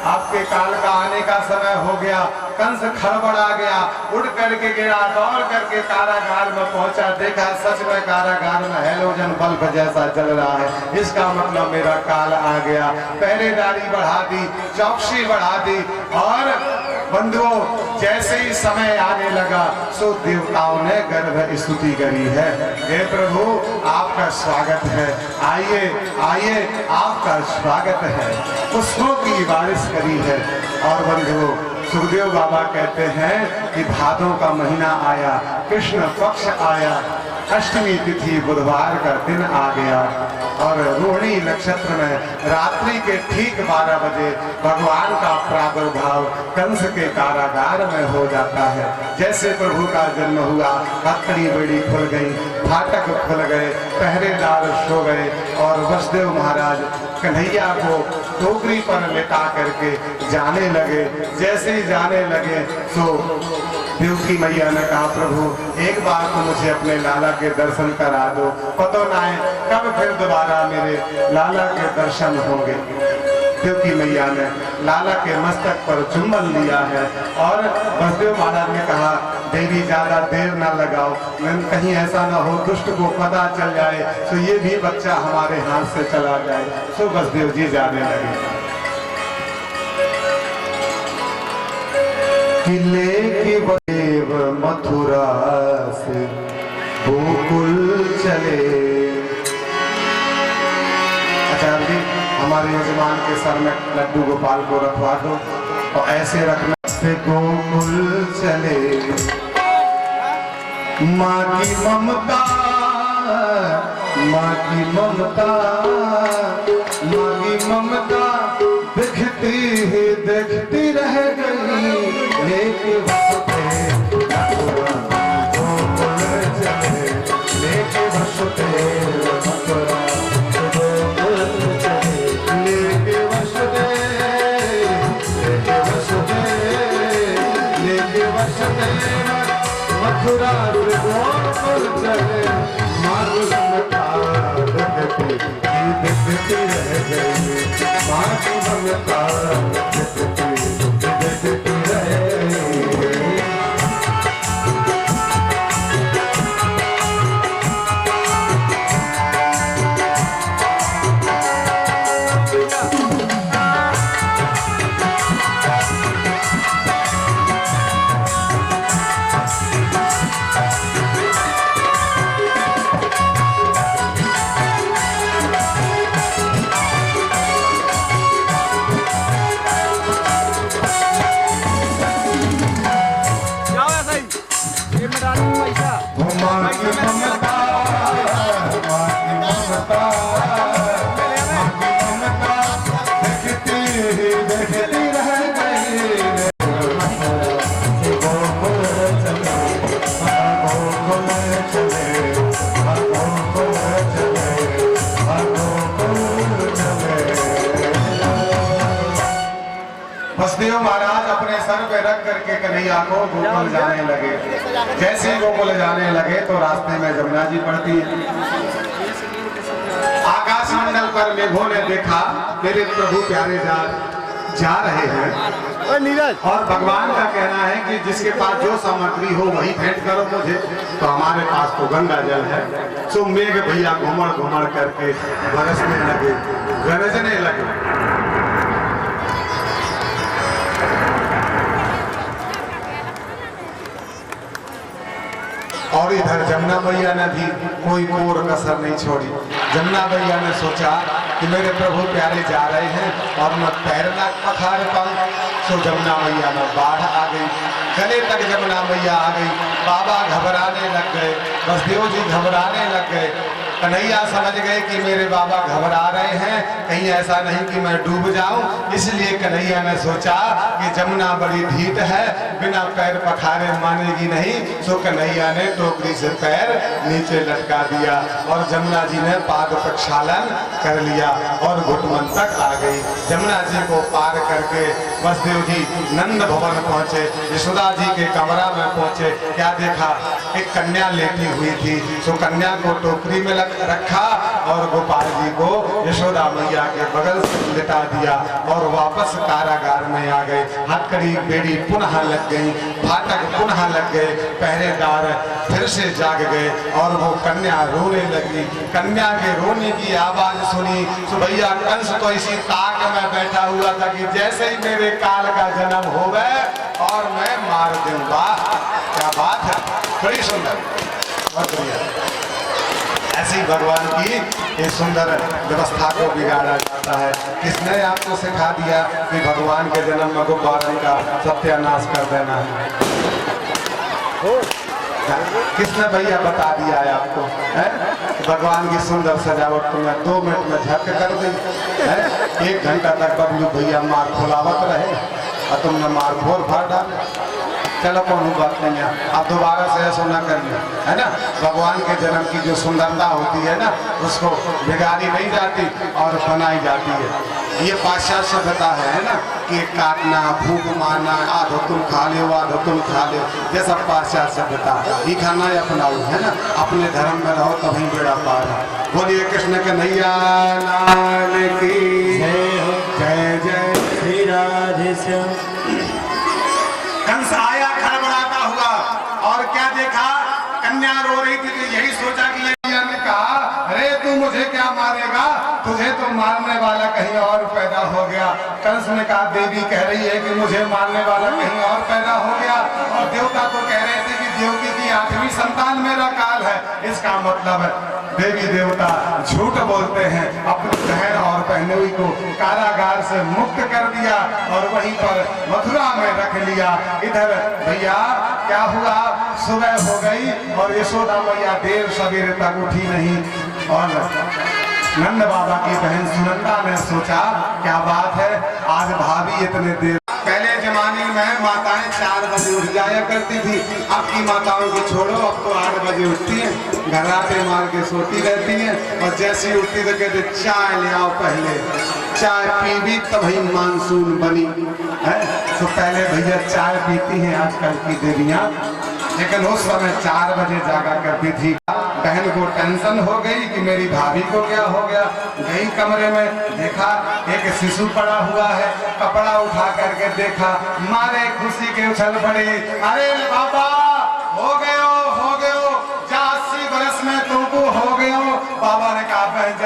आपके काल का आने का समय हो गया। कंस खड़बड़ा गया, उड़ करके गिरा, दौड़ करके कारागार में पहुंचा, देखा सच में कारागार में हैलोजन बल्ब जैसा जल रहा है। इसका मतलब मेरा काल आ गया। पहरेदारी बढ़ा दी, चौकसी बढ़ा दी और बंधुओं जैसे ही समय आने लगा सो देवताओं ने गर्भ स्तुति करी है। हे प्रभु आपका स्वागत है, आइए आइए आपका स्वागत है। पुष्पों की बारिश करी है। और बंधुओं सुखदेव बाबा कहते हैं कि भादों का महीना आया, कृष्ण पक्ष आया, अष्टमी तिथि बुधवार का दिन आ गया और रोहिणी नक्षत्र में रात्रि के ठीक 12 बजे भगवान का प्रादुर्भाव कंस के कारागार में हो जाता है। जैसे प्रभु का जन्म हुआ, हथकड़ी बेड़ी खुल गई, फाटक खुल गए, पहरेदार सो गए और वसुदेव महाराज कन्हैया को टोकरी पर लेटा करके जाने लगे। जैसे ही जाने लगे तो देवकी मैया ने कहा प्रभु एक बार तो मुझे अपने लाला के दर्शन करा दो, पता ना है कब फिर दोबारा मेरे लाला के दर्शन होंगे। देवकी मैया ने लाला के मस्तक पर चुम्बन लिया है और बसदेव महाराज ने कहा देवी ज्यादा देर ना लगाओ, कहीं ऐसा ना हो दुष्ट को पता चल जाए तो ये भी बच्चा हमारे हाथ से चला जाए। सो बसदेव जी जाने लगे। किले के बदेव मथुरा से गोकुल चले। आचार्य जी हमारे यजमान के सर में लड्डू गोपाल को रखवा दो और ऐसे रखना से गोकुल चले। माँ की ममता, माँ की ममता, माँ की ममता देखती ही देखती रह गई। लेके बसते गोकुल चले, लेके बसते मथुरा गोकुल चले, लेके बसते, लेके बसते, लेके बसते मथुरा से गोकुल चले। माँ की ममता देखती रह गई, माँ की ममता देखती रह गई। माँ की ममता, माँ की ममता, माँ की ममता देखती देखती रह गई। गोकुल चले, गोकुल चले, गोकुल चले, गोकुल चले। बसदेव महाराज अपने सर पे रख करके कन्हैया को गोकुल जाने लगे। जैसे गोकुल जाने लगे तो रास्ते में जमुना जी पड़ती है। आकाश मंडल पर मेघों ने देखा मेरे प्रभु प्यारे जा रहे हैं नीरज, और भगवान का कहना है कि जिसके पास जो सामग्री हो वही भेंट करो मुझे। तो हमारे पास तो गंगा जल है। सो मेघ भैया घुमड़ घुमड़ करके बरसने लगे, गरजने लगे। और इधर जमुना मैया ने भी कोई कोर कसर नहीं छोड़ी। जमुना मैया ने सोचा कि मेरे प्रभु प्यारे जा रहे हैं और मैं पैर ना पखार पाऊं। सो जमुना मैया में बाढ़ आ गई, गले तक जमुना मैया आ गई। बाबा घबराने लग गए, बसदेव जी घबराने लग गए। कन्हैया समझ गए कि मेरे बाबा घबरा रहे हैं, कहीं ऐसा नहीं कि मैं डूब जाऊं। इसलिए कन्हैया ने सोचा कि जमुना बड़ी ढीठ है, बिना पैर पखारे मानेगी नहीं। सो कन्हैया ने टोकरी से पैर नीचे लटका दिया और जमुना जी ने पाद प्रक्षालन कर लिया और घुटमन तक आ गई। जमुना जी को पार करके बसदेव जी नंद भवन पहुंचे, यशोदा जी के कमरा में पहुंचे। क्या देखा, एक कन्या लेटी हुई थी। सो कन्या को टोकरी में रखा और गोपाल जी को यशोदा मैया के बगल से लिटा दिया और वापस कारागार में आ गए। हथकड़ी बेड़ी पुनः लग गई, फाटक पुनः लग गए, पहरेदार फिर से जाग गए और वो कन्या रोने लगी। कन्या के रोने की आवाज सुनी तो भैया कंस तो इसी ताक में बैठा हुआ था कि जैसे ही मेरे काल का जन्म हो गए और मैं मार दूंगा। क्या बात है, बड़ी सुंदर, बहुत बढ़िया। ऐसी भगवान की इस सुंदर व्यवस्था को बिगाड़ा जाता है। किसने आपको सिखा दिया कि भगवान के जन्म में गुब्बारों का सत्यानाश कर देना है? किसने भैया बता दिया है आपको है? भगवान की सुंदर सजावट तुम्हें 2 मिनट में झक कर दी है। 1 घंटा तक बबलू भैया मार खोलावत रहे और तुमने मार फोड़ फाड़ डाल। चलो कोनो बात नहीं है, अब दोबारा से ऐसा ना करिए, है ना। भगवान के जन्म की जो सुंदरता होती है ना, उसको बिगाड़ी नहीं जाती और बनाई जाती है। ये पाश्चात्य सभ्यता है ना, कि काटना, भूख मारना, आधो तुम खा लो, आधो तुम खा लो, ये सब पाश्चात्य सभ्यता। ये खाना ही अपनाओ, है ना, अपने धर्म में रहो तभी बेड़ा पार है। बोलिए कृष्ण कन्हैया लाल की जय हो। जय जय। श्री राधे श्याम। कंस आया खड़बड़ाता हुआ और क्या देखा, कन्या रो रही थी, तो यही सोचा कि ये ने कहा, अरे तू मुझे क्या मारेगा, तुझे तो मारने वाला कहीं और पैदा हो गया। कंस ने कहा, देवी कह रही है कि मुझे मारने वाला कहीं और पैदा हो गया, और देवता को कह रहे थे कि देवकी की 8वीं संतान मेरा काल है। इसका मतलब है देवी देवता झूठ बोलते हैं, अपनी बहन और बहनोई को कारागार से मुक्त कर दिया और वहीं पर मथुरा में रख लिया। इधर भैया क्या हुआ, सुबह हो गई और यशोदा मैया देर सवेरे तक उठी नहीं, और नंद बाबा की बहन सुनंदा ने सोचा क्या बात है, आज भाभी इतने देर। पहले जमाने में माताएं 4 बजे उठ जाया करती थी, अब की माताओं को छोड़ो, अब तो 8 बजे उठती हैं, घराटे मार के सोती रहती हैं, और जैसी उठती तो कहते चाय ले आओ, पहले चाय पीवी तभी मानसून बनी है। तो पहले भैया चाय पीती हैं आजकल की देवियां, लेकिन उस समय 4 बजे जागा करती थी। बहन को टेंशन हो गई कि मेरी भाभी को क्या हो गया, गई कमरे में, देखा एक शिशु पड़ा हुआ है, कपड़ा उठा करके देखा, मारे खुशी के उछल पड़ी, अरे बाबा हो गए हो 80 बरस में तुमको हो गए हो। बाबा ने कहा, बहन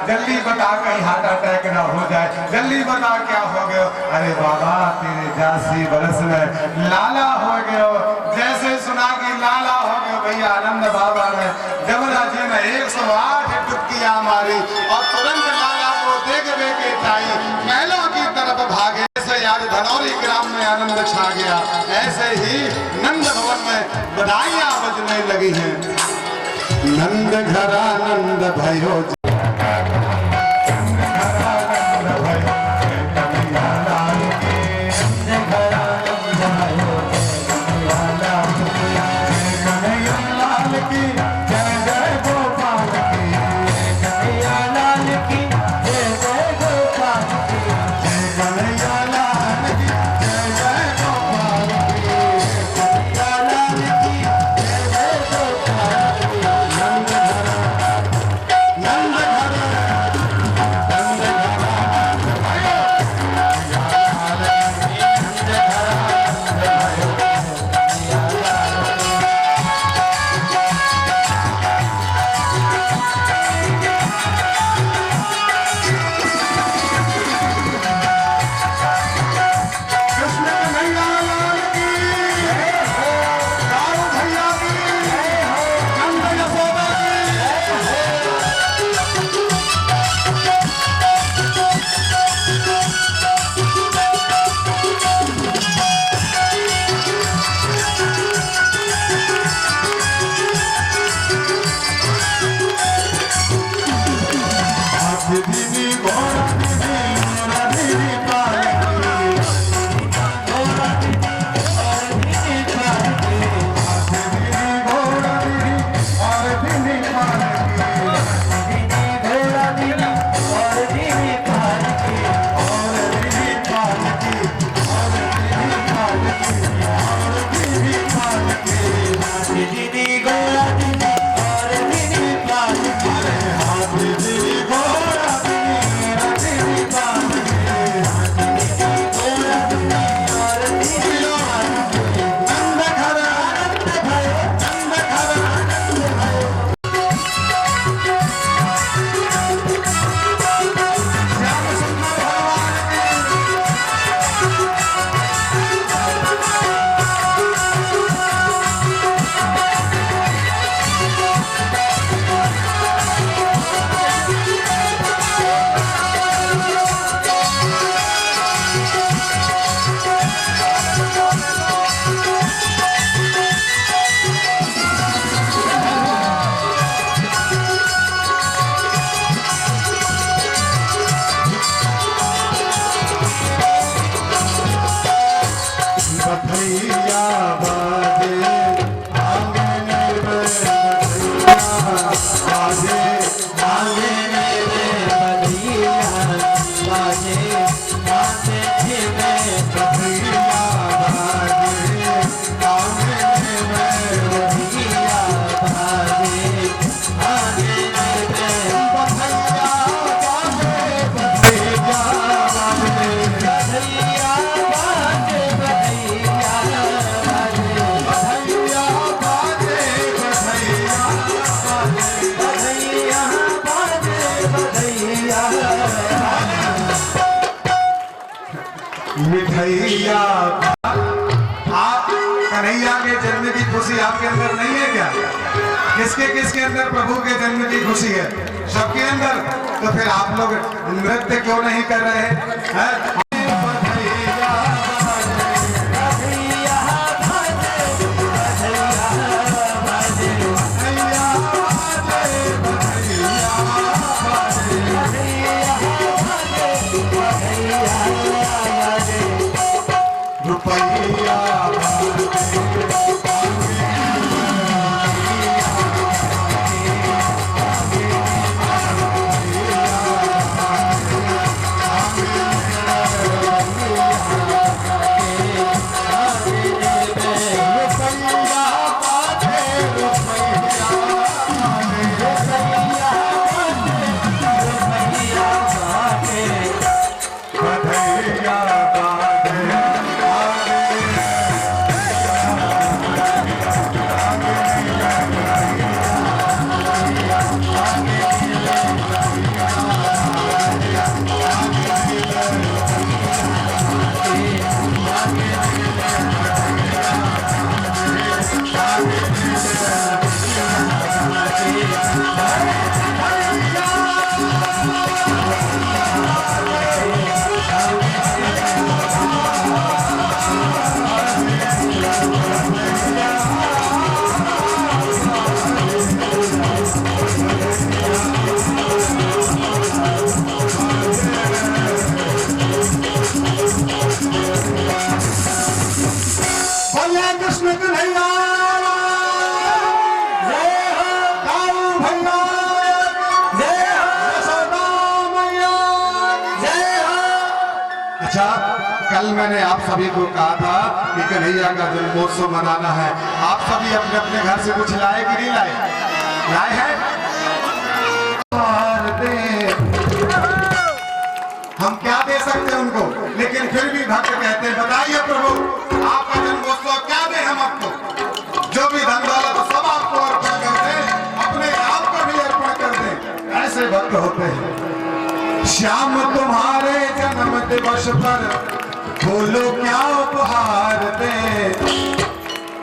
जल्दी बता कहीं हार्ट अटैक ना हो जाए, जल्दी बता क्या हो गए हो। अरे बाबा तेरे 80 बरस में लाला हो गए हो। जैसे सुना कि लाला हो गए भैया, आनंद बाबा ने जमुना जी में 108 डुबकियां मारी और तुरंत लाला को देख के चाई महलों की तरफ भागे। याद धनौरी ग्राम में आनंद छा गया, ऐसे ही नंद भवन में बधाइयां बजने लगी हैं। नंद घर आनंद भयो मिठैया आप कन्हैया के जन्म की खुशी आपके अंदर नहीं है क्या? किसके किसके अंदर प्रभु के जन्म की खुशी है? सबके अंदर। तो फिर आप लोग नृत्य क्यों नहीं कर रहे हैं? कल मैंने आप सभी को कहा था कि कन्हैया का जन्मोत्सव मनाना है। आप सभी अपने अपने घर से कुछ लाए कि नहीं लाए? लाए हैं? हम क्या दे सकते हैं उनको? लेकिन फिर भी भक्त कहते हैं बताइए प्रभु आपका जन्मोत्सव क्या दे हम आपको? जो भी धन दौलत सब आपको अर्पण कर दे, अपने आप को भी अर्पण कर दे। ऐसे भक्त होते हैं। श्याम तुम्हारे जन्म दिवस पर बोलो क्या उपहार दे?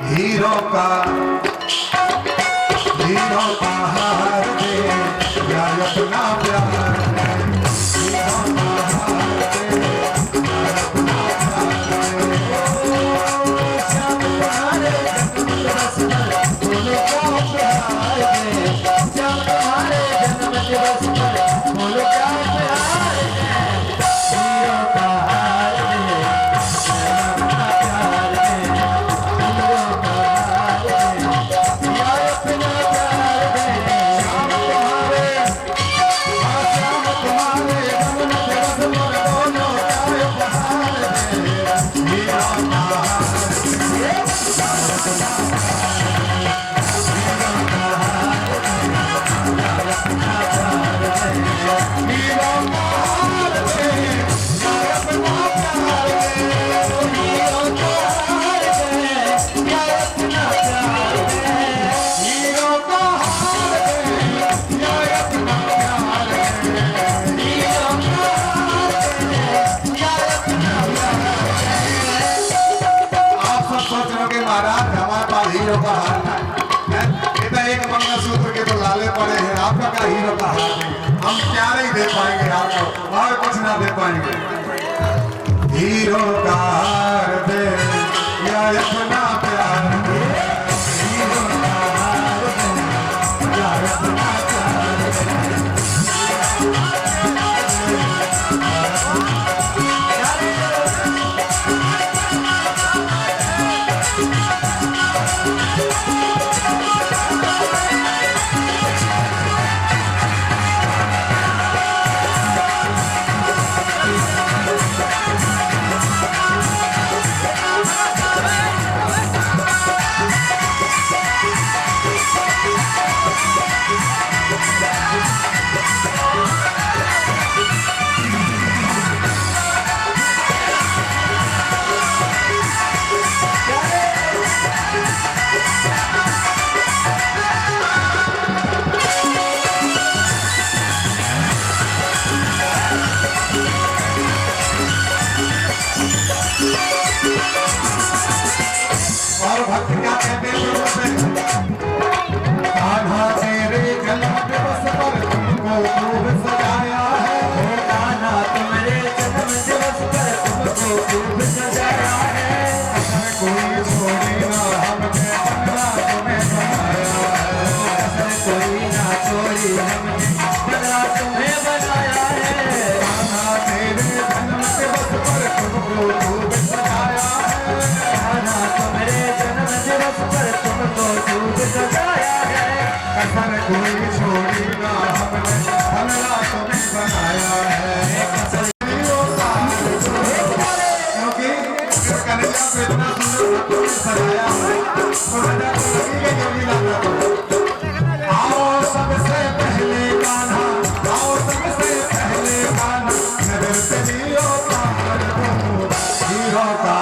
हीरो का हार दे या अपना प्यार दे। हीरो का हार दे या अपना प्यार दे। श्याम तुम्हारे जन्म दिवस पर बोलो क्या उपहार दे? श्याम तुम्हारे जन्म दिवस पर बोलो क्या उपहार दे? हीरो का हार दे हीरो का हार है। एक मंगलसूत्र के तो लाले पड़े हैं, आपका क्या हीरो का हार है? हम क्या नहीं दे पाएंगे आपको, और कुछ ना दे पाएंगे। हीरो का हार दे या अपना प्यार दे। हीरो का हार दे या अपना प्यार दे। सजाया है। कसर कोई छोड़ी ना हमने भला तुम्हें बनाया है। क्योंकि कन्हैया को इतना सुंदर सजाया है तो राजा को लगेगा योगी लाला को। आओ सबसे पहले कान्हा, आओ सबसे पहले कान्हा, नजर से लियो पार को, हीरो का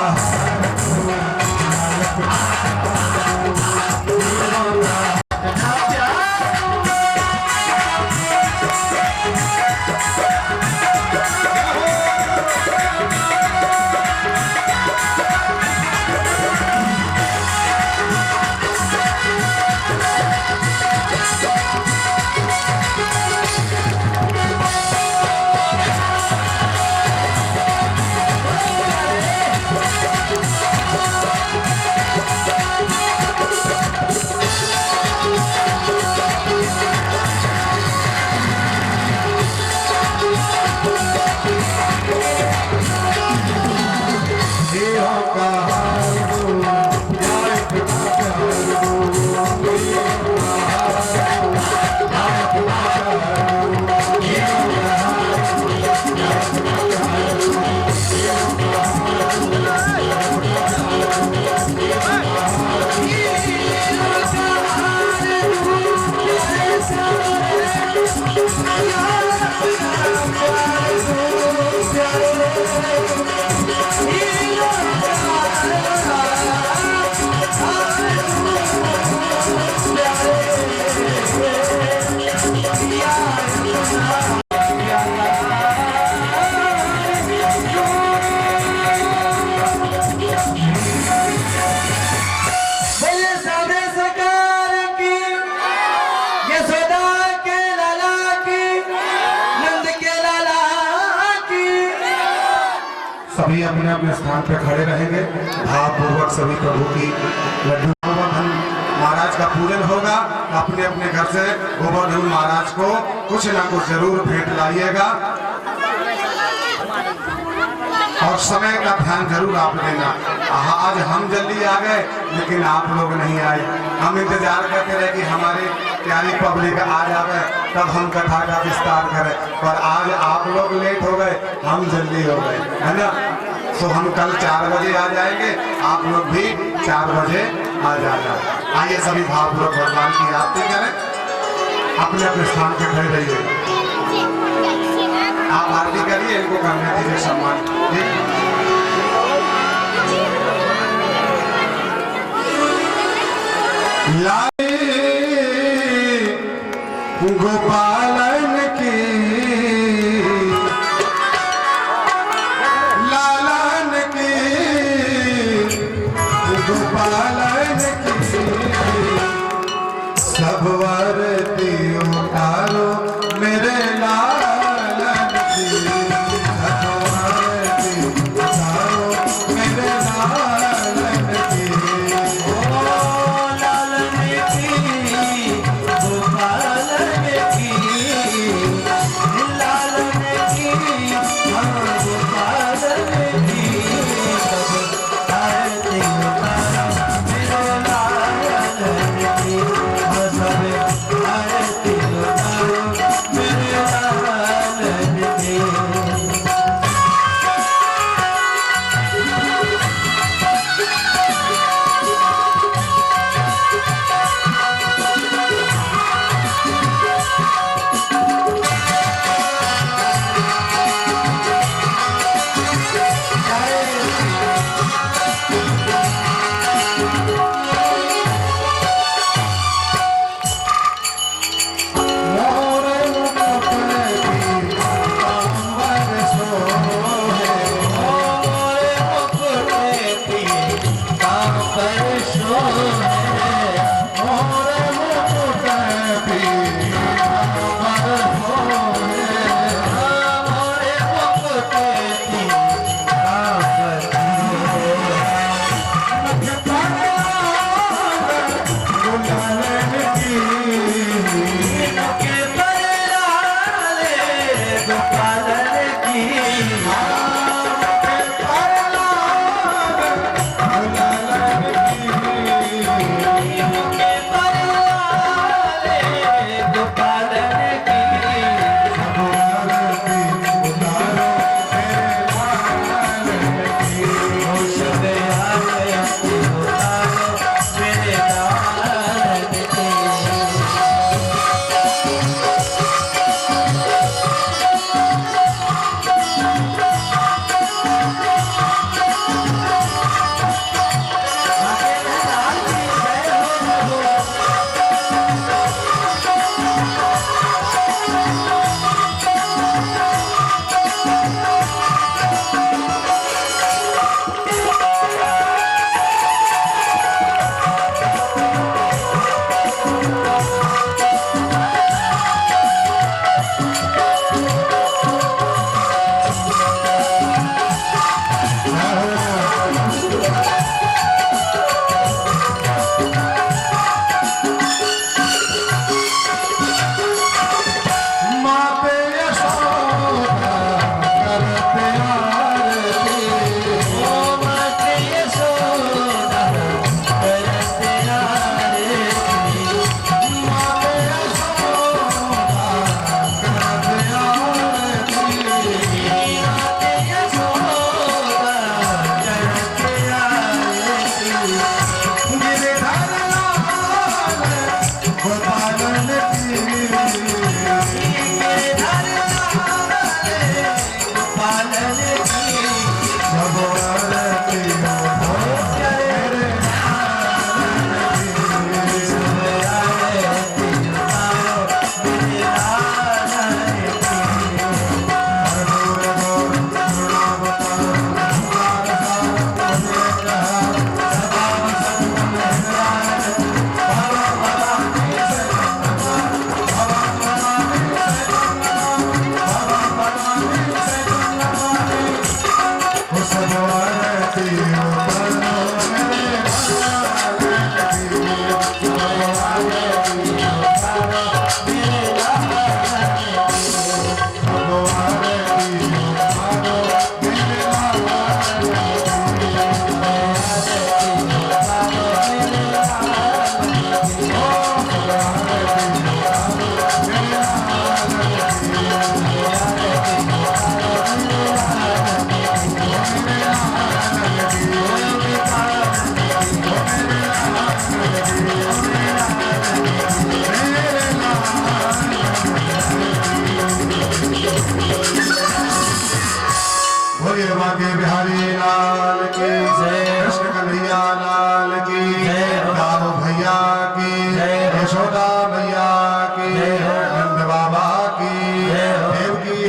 सभी अपने अपने स्थान पे खड़े रहेंगे। भावपूर्वक सभी प्रभु की लड्डू गोवर्धन महाराज का पूजन होगा। अपने अपने घर से गोवर्धन महाराज को कुछ ना कुछ जरूर भेंट लाइएगा और समय का ध्यान जरूर आप देना। आज हम जल्दी आ गए लेकिन आप लोग नहीं आए। हम इंतजार करते रहे कि हमारी प्यारी पब्लिक आ जाए तब हम कथा का विस्तार करें, पर आज आप लोग लेट हो गए, हम जल्दी हो गए, है ना। तो हम कल 4 बजे आ जाएंगे, आप लोग भी 4 बजे आ जाना। आइए सभी भावपूर्वक भगवान की आरती करें, अपने अपने स्थान पे खड़े रहिए। आप आरती करिए, इनको करने दीजिए सम्मान। गोपालन की लालन की, गोपालन की सब वरती उतारो मेरे लालन की, सब वरती उतारो मेरे लालन की। ओ लालन की गोपालन की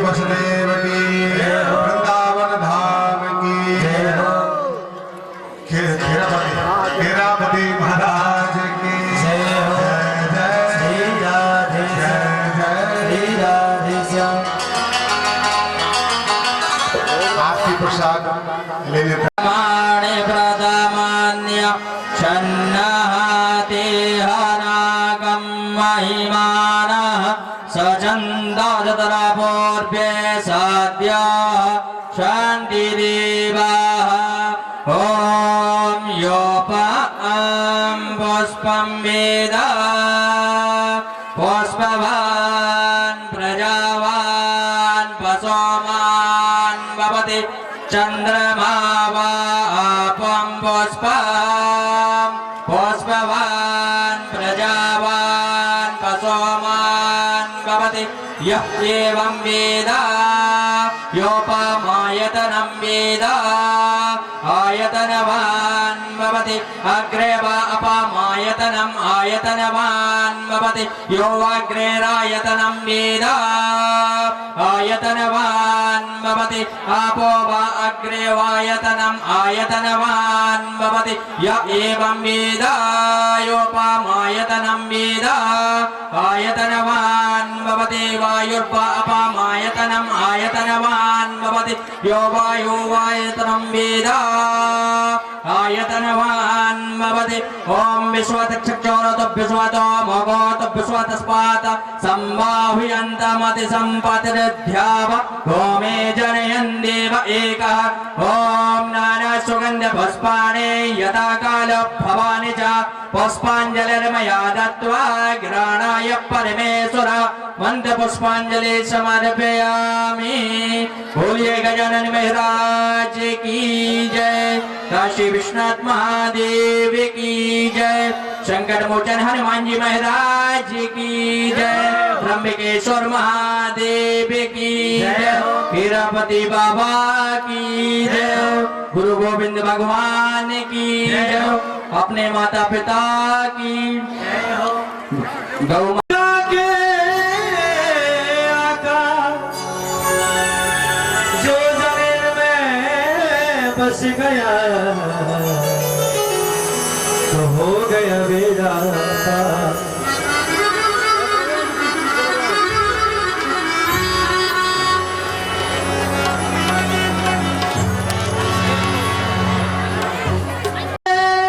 वसुदेव की, वृंदावन धाम की, खेरापति महाराज की जय जय श्री राधे श्री राधे श्याम। आपकी प्रसाद ले लेते माणे प्रथमान्य छन्नहाते हनागं महिमानः सचन्दजतरापूर्वे सद्यः शान्तिदेवाः। ॐ योपां पुष्पं वेद पुष्पवान् प्रजावान् पशुमान् भवति चन्द्रमा वापं पुष्पं पुष्पवान् प्रजावान् पशुमान् भवति। यः एवं वेद योपमायतनं वेद आयतनवान् भवति। अग्रे वा अपमायतनम् आयतनवान् भवति। यो अग्रेरायतनं वेद आयतनवान् भवति। आपो वा अग्रे वायतनम् आयतनवान् भवति। य एवं वेद योपमायतनं वेद आयतनवान् भवति। वायुर्वा अपमायतनम् आयतनवान् भवति। यो वायो वायतनं वेद आयतनवान् भवति। ॐ विश्वतक्षक्षोरतभ्यस्वातो मोगोतभ्यस्वातस्पात सम्बाहुयन्तमति सम्पतिर्ध्याव होमे जनयन् देव एकः। ॐ नाना सुगन्ध पुष्पाणि यथा काल भवानि च पुष्पाञ्जलिर्मया दत्त्वा ग्रहणाय परमेश्वर मन्त्र पुष्पाञ्जलि समर्पयामि। बोलिए गजानन महाराज की जय, काशी विश्वनाथ महादेव की जय, संकट मोचन हनुमान जी महाराज की जय, त्र्यंबकेश्वर महादेव की जय, हीरापति बाबा की जय, गुरु गोविंद भगवान की जय, अपने माता पिता की गौ के आका जो जमीन में बस गया तो हो गया बेड़ा पार।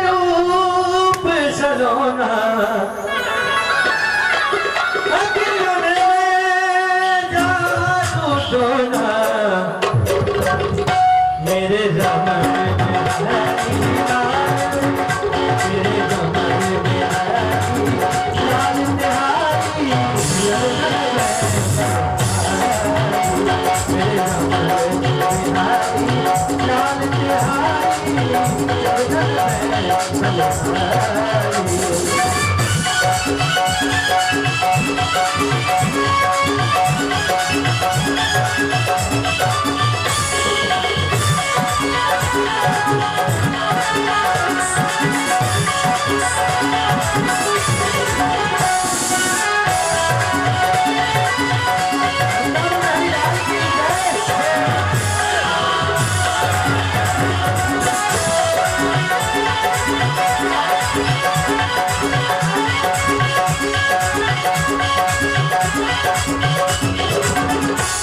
रूप सलोना अखियों में जादू टोना मेरे ज़माने में आया, मेरे ज़माने में आया, लाल तिहारी मेरे ज़माने में आया, लाल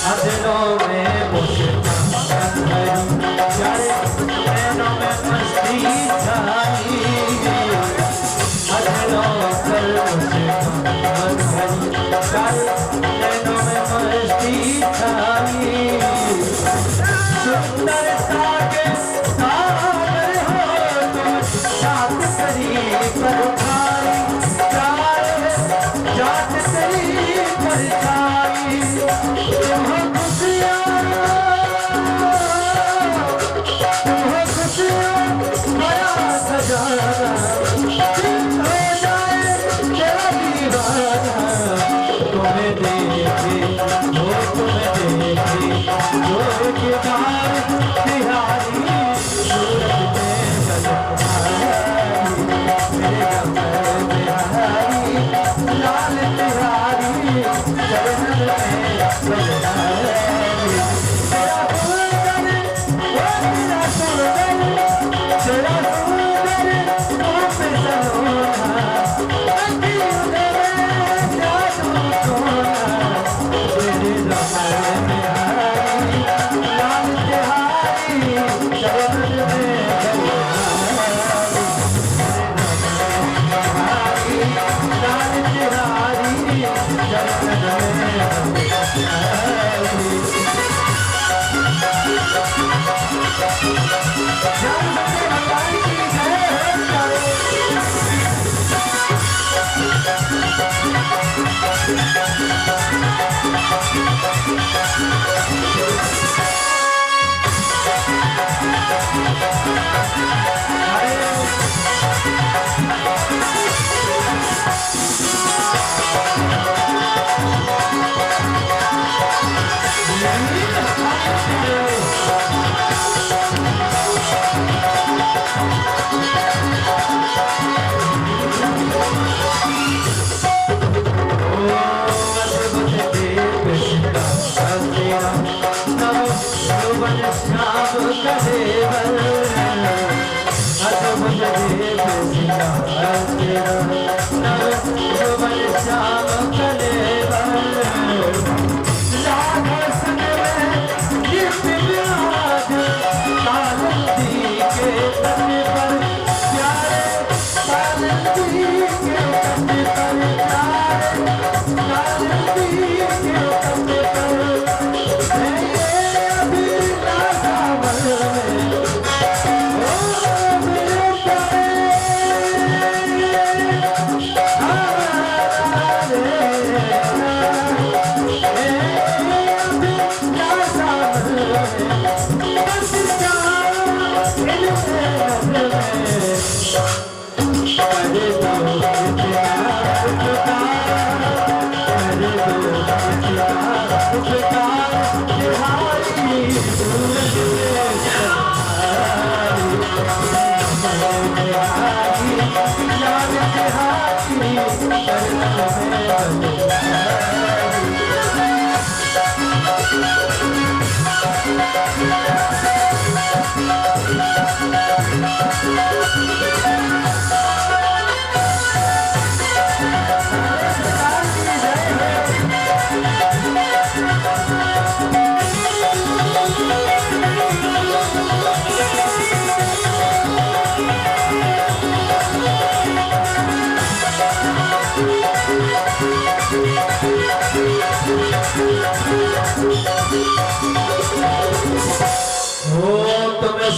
अदलों में मुझे नैनों में मस्ती छाई, अदलों पर मुझे नैनों में मस्ती छाई। सुंदरता के सागर हो तुम साथ करी परछाई, जात करी परछाई। तुम खुशियाँ बड़ा सजाना हो जाए तेरा दीवाना। तुम्हें देखे वो तुम्हें देखे जो एक बार तिहारी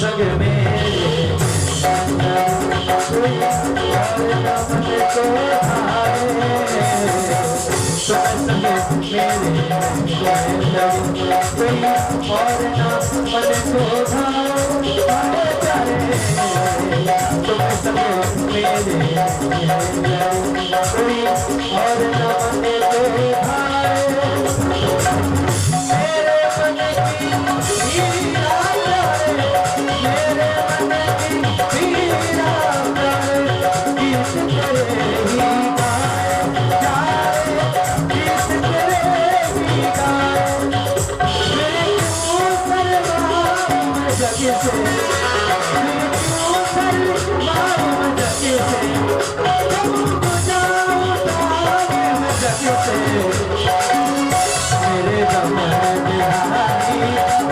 संग मेरे कोई और न मन को भाए संग मेरे कोई और न मन को भाए तुम संग मेरे कोई और न मन को भाए मेरे मन की मेरे मन की पीड़ा गीत तेरे ही गाए गीत तेरे ही गाए मेरे क्यों शर्माऊं जग से मेरे क्यों शर्माऊं जग से तुमको जाऊं मैं जग से मेरे गमन बिहारी लाल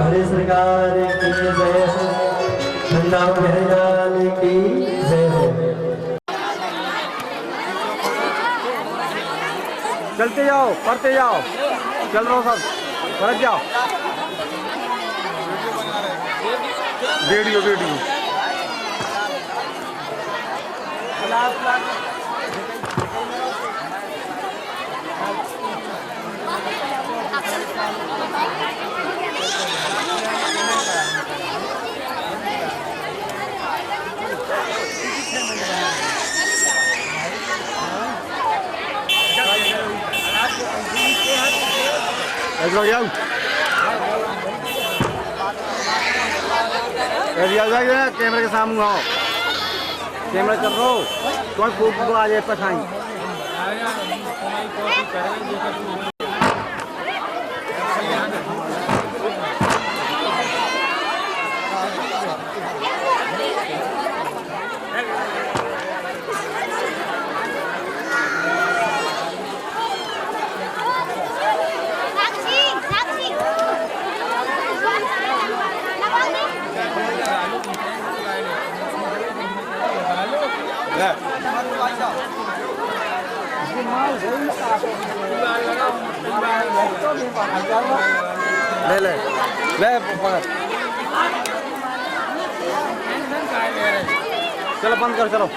हरे सरकार की जय हो ठंडा भैयान की जय हो। चलते जाओ पढ़ते जाओ चल रहा सब पढ़ जाओ वीडियो वीडियो जाओ कैमरे के सामने आओ कैमरा चल रहा हो कौन फोटो आ जाए पठाई ले ले ले पकड़ चलो बंद कर चलो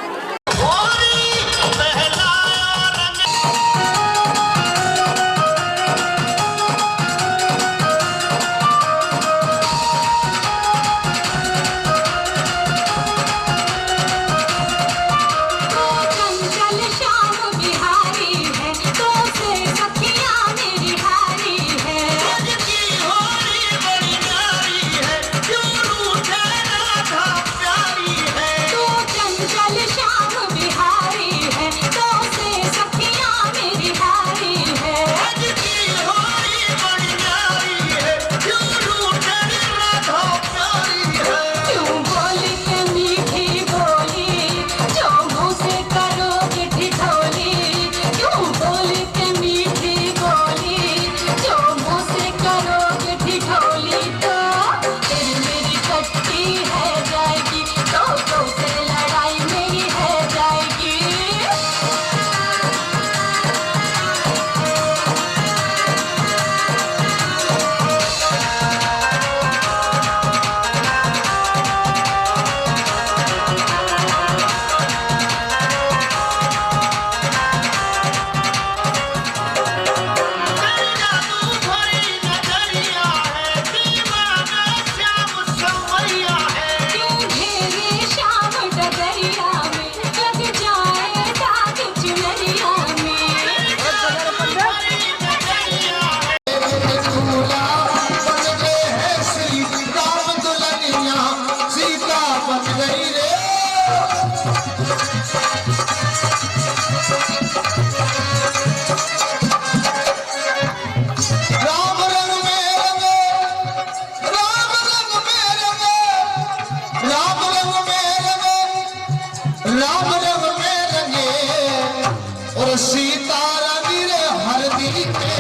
सीता रंगी रे हरदी पे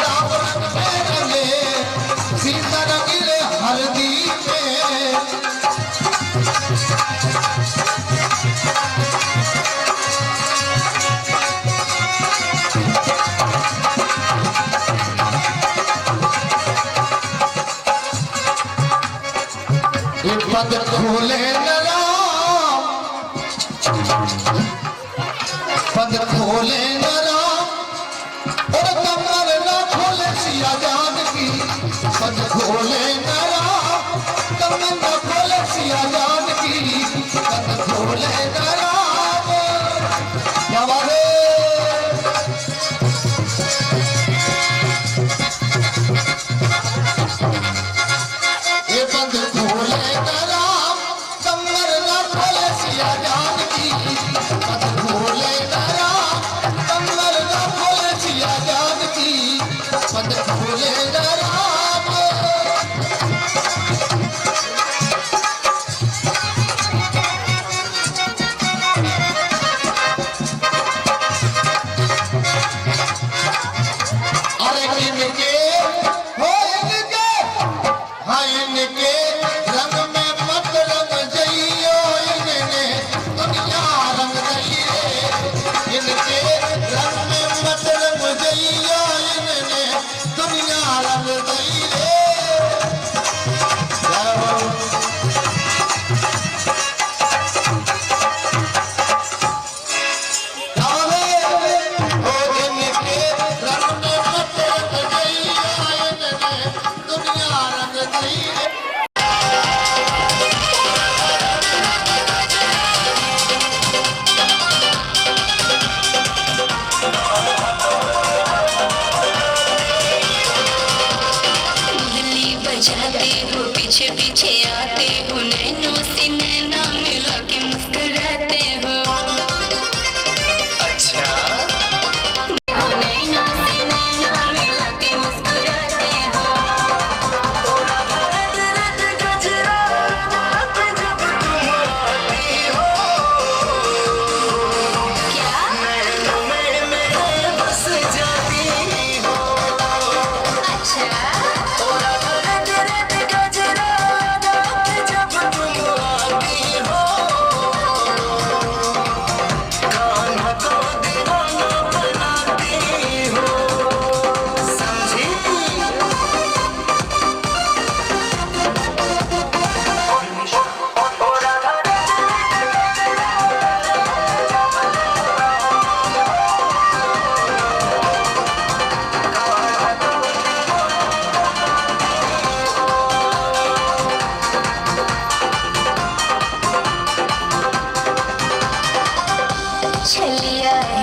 राम रंग में रंगे सीता रंगी रे हरदी पे पद खोले पद खोले न राम और कमर न खोले सिया जान की पद खोले न राम कमर न खोले सिया जान की पद खोले न राम नवारे ये पद खोले न राम कमर न खोले सिया जान की पद खोले न पद खोले न राम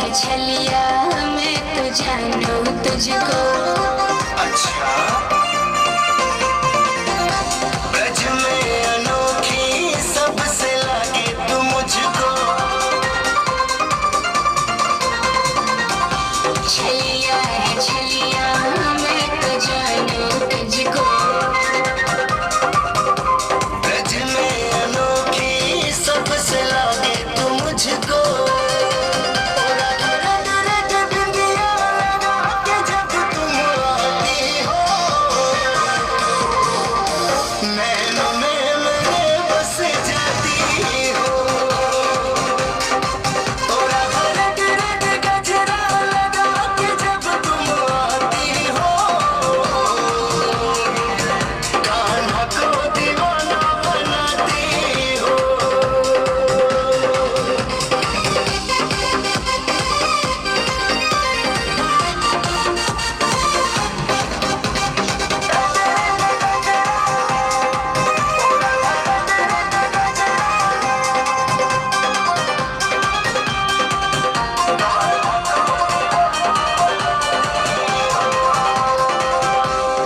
है छलिया मैं तो जानू तुझको। अच्छा ब्रज में अनोखी सबसे लागे तू मुझको। छलिया है छलिया मैं तो जानू तुझको। ब्रज में अनोखी सबसे लागे तू मुझको।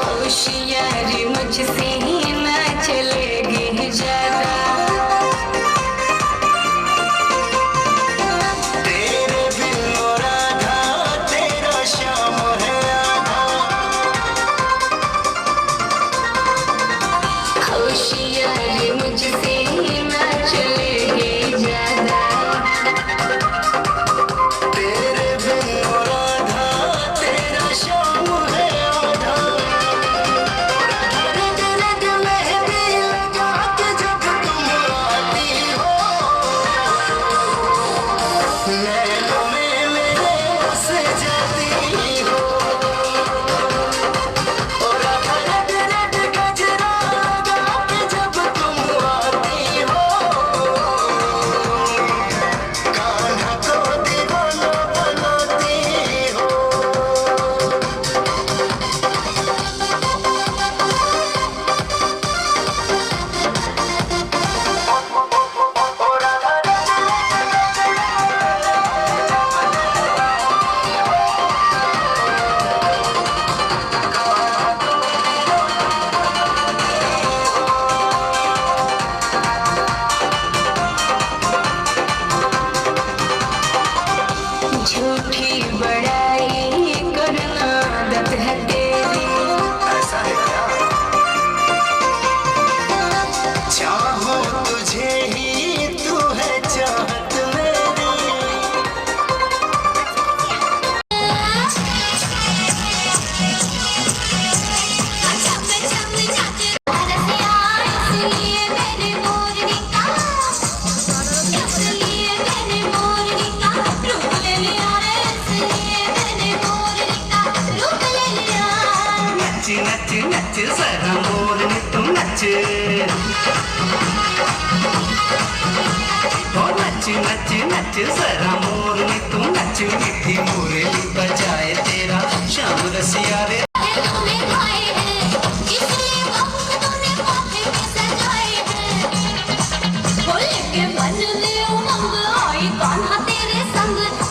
होशियारी मुझसे ना चलेगी ज्यादा। तेरे बिन राधा तेरा श्याम है आधा। होशियारी मुझसे ना चलेगी ज्यादा। तेरे बिन राधा तेरा श्याम है आधा। रग रग मेहंदी लगा के जब तुम आती हो। नैनों में मेरे बस जाती हो। और रग रग गजरा लगा के जब तुम आती हो। कान्हा को दीवाना बनाती हो। झूठी बड़ाई करना आदत है तेरी। ऐसा है क्या? चाहूं तुझे ही तू है चाहत मेरी। नच नच नच जरा मोरनी तुम नच। ओ नच नच नच जरा मोरनी तुम नच। मीठी मुरली बजाए तेरा श्याम रसिया रे।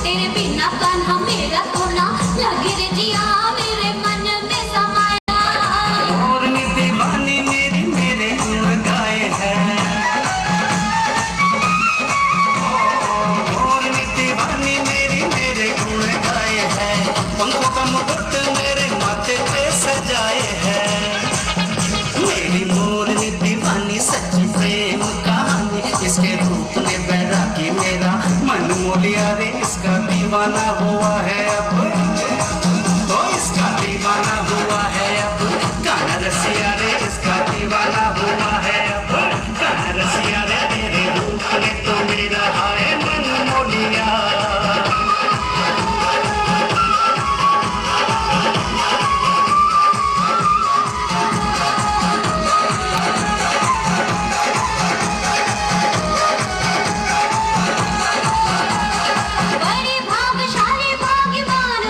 तेरे बिना कान्हा मेरा तो ना लगे रे जिया मेरे मन में समाया। मोरनी दीवानी मेरी मेरे गुण गाए है। मोरनी दीवानी मेरी मेरे गुण गाए है। पंखों का मुकुट मेरे माथे पे सजाए है। मेरी मोरनी दीवानी सच प्रेम कहानी। इसके रूप में बैरागी मेरा मन मोलिया रे। इसका दीवाना हुआ है अब। तो इसका दीवाना हुआ है अब। गाना रसिया रे इसका दीवाना हुआ है अब। गाना रसिया रे तेरे रूप ने तो मेरा है मन मोलिया। बड़ी भाग्यशाली भाग्यवान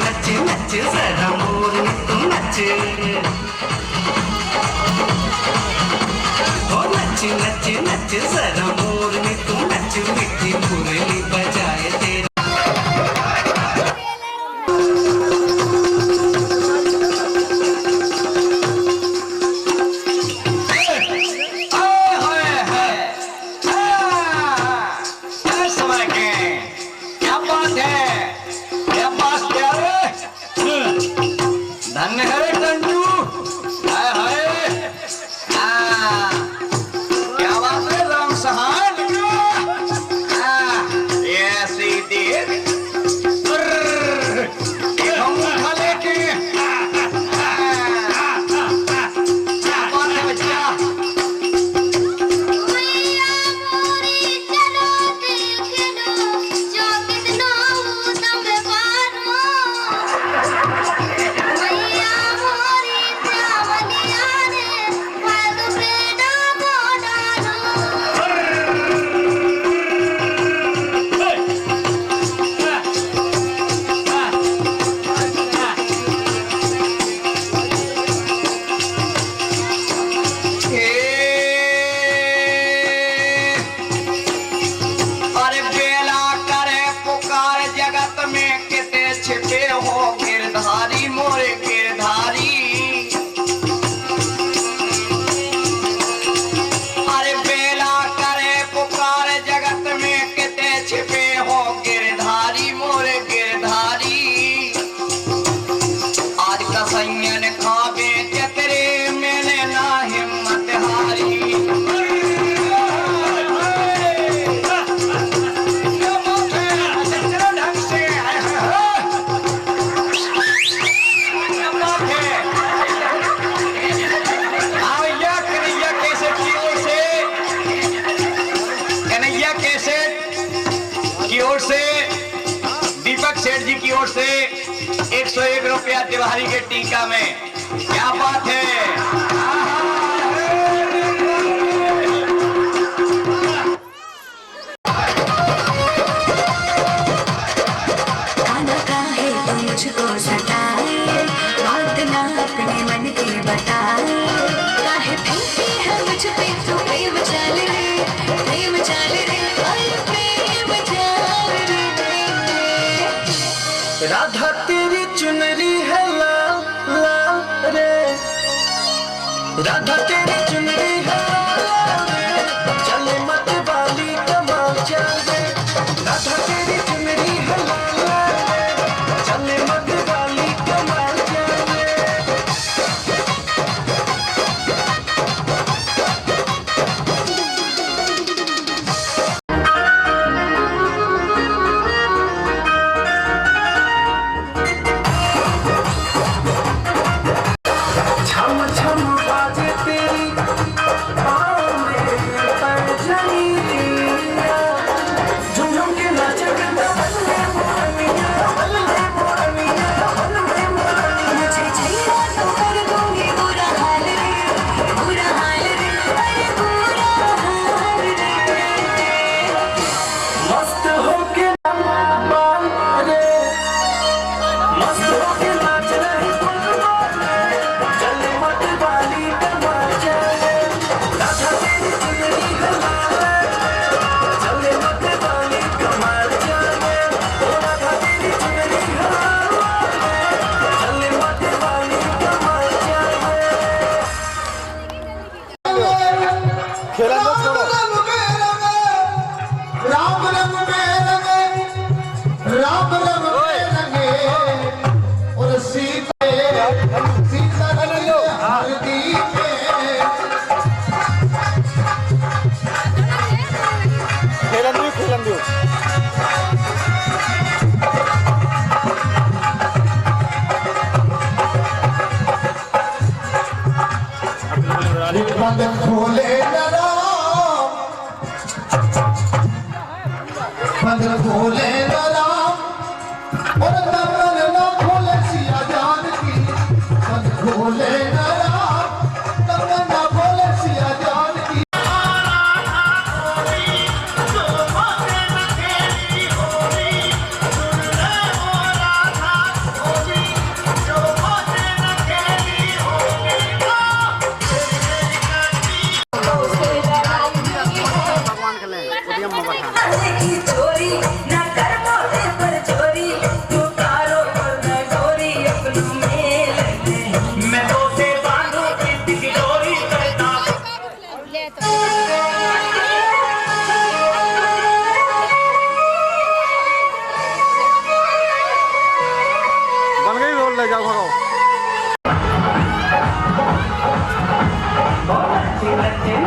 नच नच जरा मोरनी तू नच ओ नच नच नच जरा मोरनी तू नच मिट्टी मुरली बजाए तेरा धन्य है टंटू हाय हाय क्या बात है राम सहाय ये सीधी हम उठा लेके क्या बात है बच्चा मैया मोरी चलो देख लो जो कितना दम पारो मैया मोरी चावलिया रे पग बेड़ा बोडारो अरे बेला करे पुकार जगत में किते छिपे हो गिरधारी मोरे गिरधारी अरे बेला करे पुकार जगत में किते छिपे हो गिरधारी मोरे गिरधारी आज का संयन खावे चतरे मैंने ना हिम्मत हारी की ओर से दीपक सेठ जी की ओर से 101 रुपया तिवारी के टीका में क्या बात है आना काहे तुम मुझको सताए बात ना अपने मन की बताए काहे फीकी है मुझ पे तू प्रेम चाल रे प्रेम चाल रे अरे प्रेम चाल रे राधा तेरी चुनरी है लाल लाल रे राधा तेरी चुनरी है लाल रे चले मत वाली कमाल चल रे राधा तेरी चुनरी है लाल लाल रे चले मत वाली कमाल चल रे छम छम बाजे तेरी पाँव में पैजनिया झुम झुम के नाचे करता बल्ले मोरनिया बल्ले मोरनिया बल्ले मोरनिया मुझे छैया तो कर दूंगी बुरा हाल रे अरे बुरा हाल रे मस्त होके बाल रे मस्त होके नाच रही बुलबुल रे चले मत वाली कमाल चले राधा तेरी चुनरी है लाल चले मत वाली कमाल चले ओ राधा तेरी चुनरी है लाल चले मत वाली कमाल चले खेला मत छोड़ो राम रंग में रंगे राम रंग में रंगे और सीता सीता रंग हल्दी में खेलन दियो बंद खोले नरा बंद खोले नरा और तमन न खोले सिया जान की बंद खोले नरा तमन न खोले सिया जान की मोटी अम्मा बैठा की चोरी ना कर मोटे पर चोरी तू कारो पर न गोरी अपनों मेल नहीं मैं तो से बांधू की डोरी करता बन गई रोल ले जाओ भरो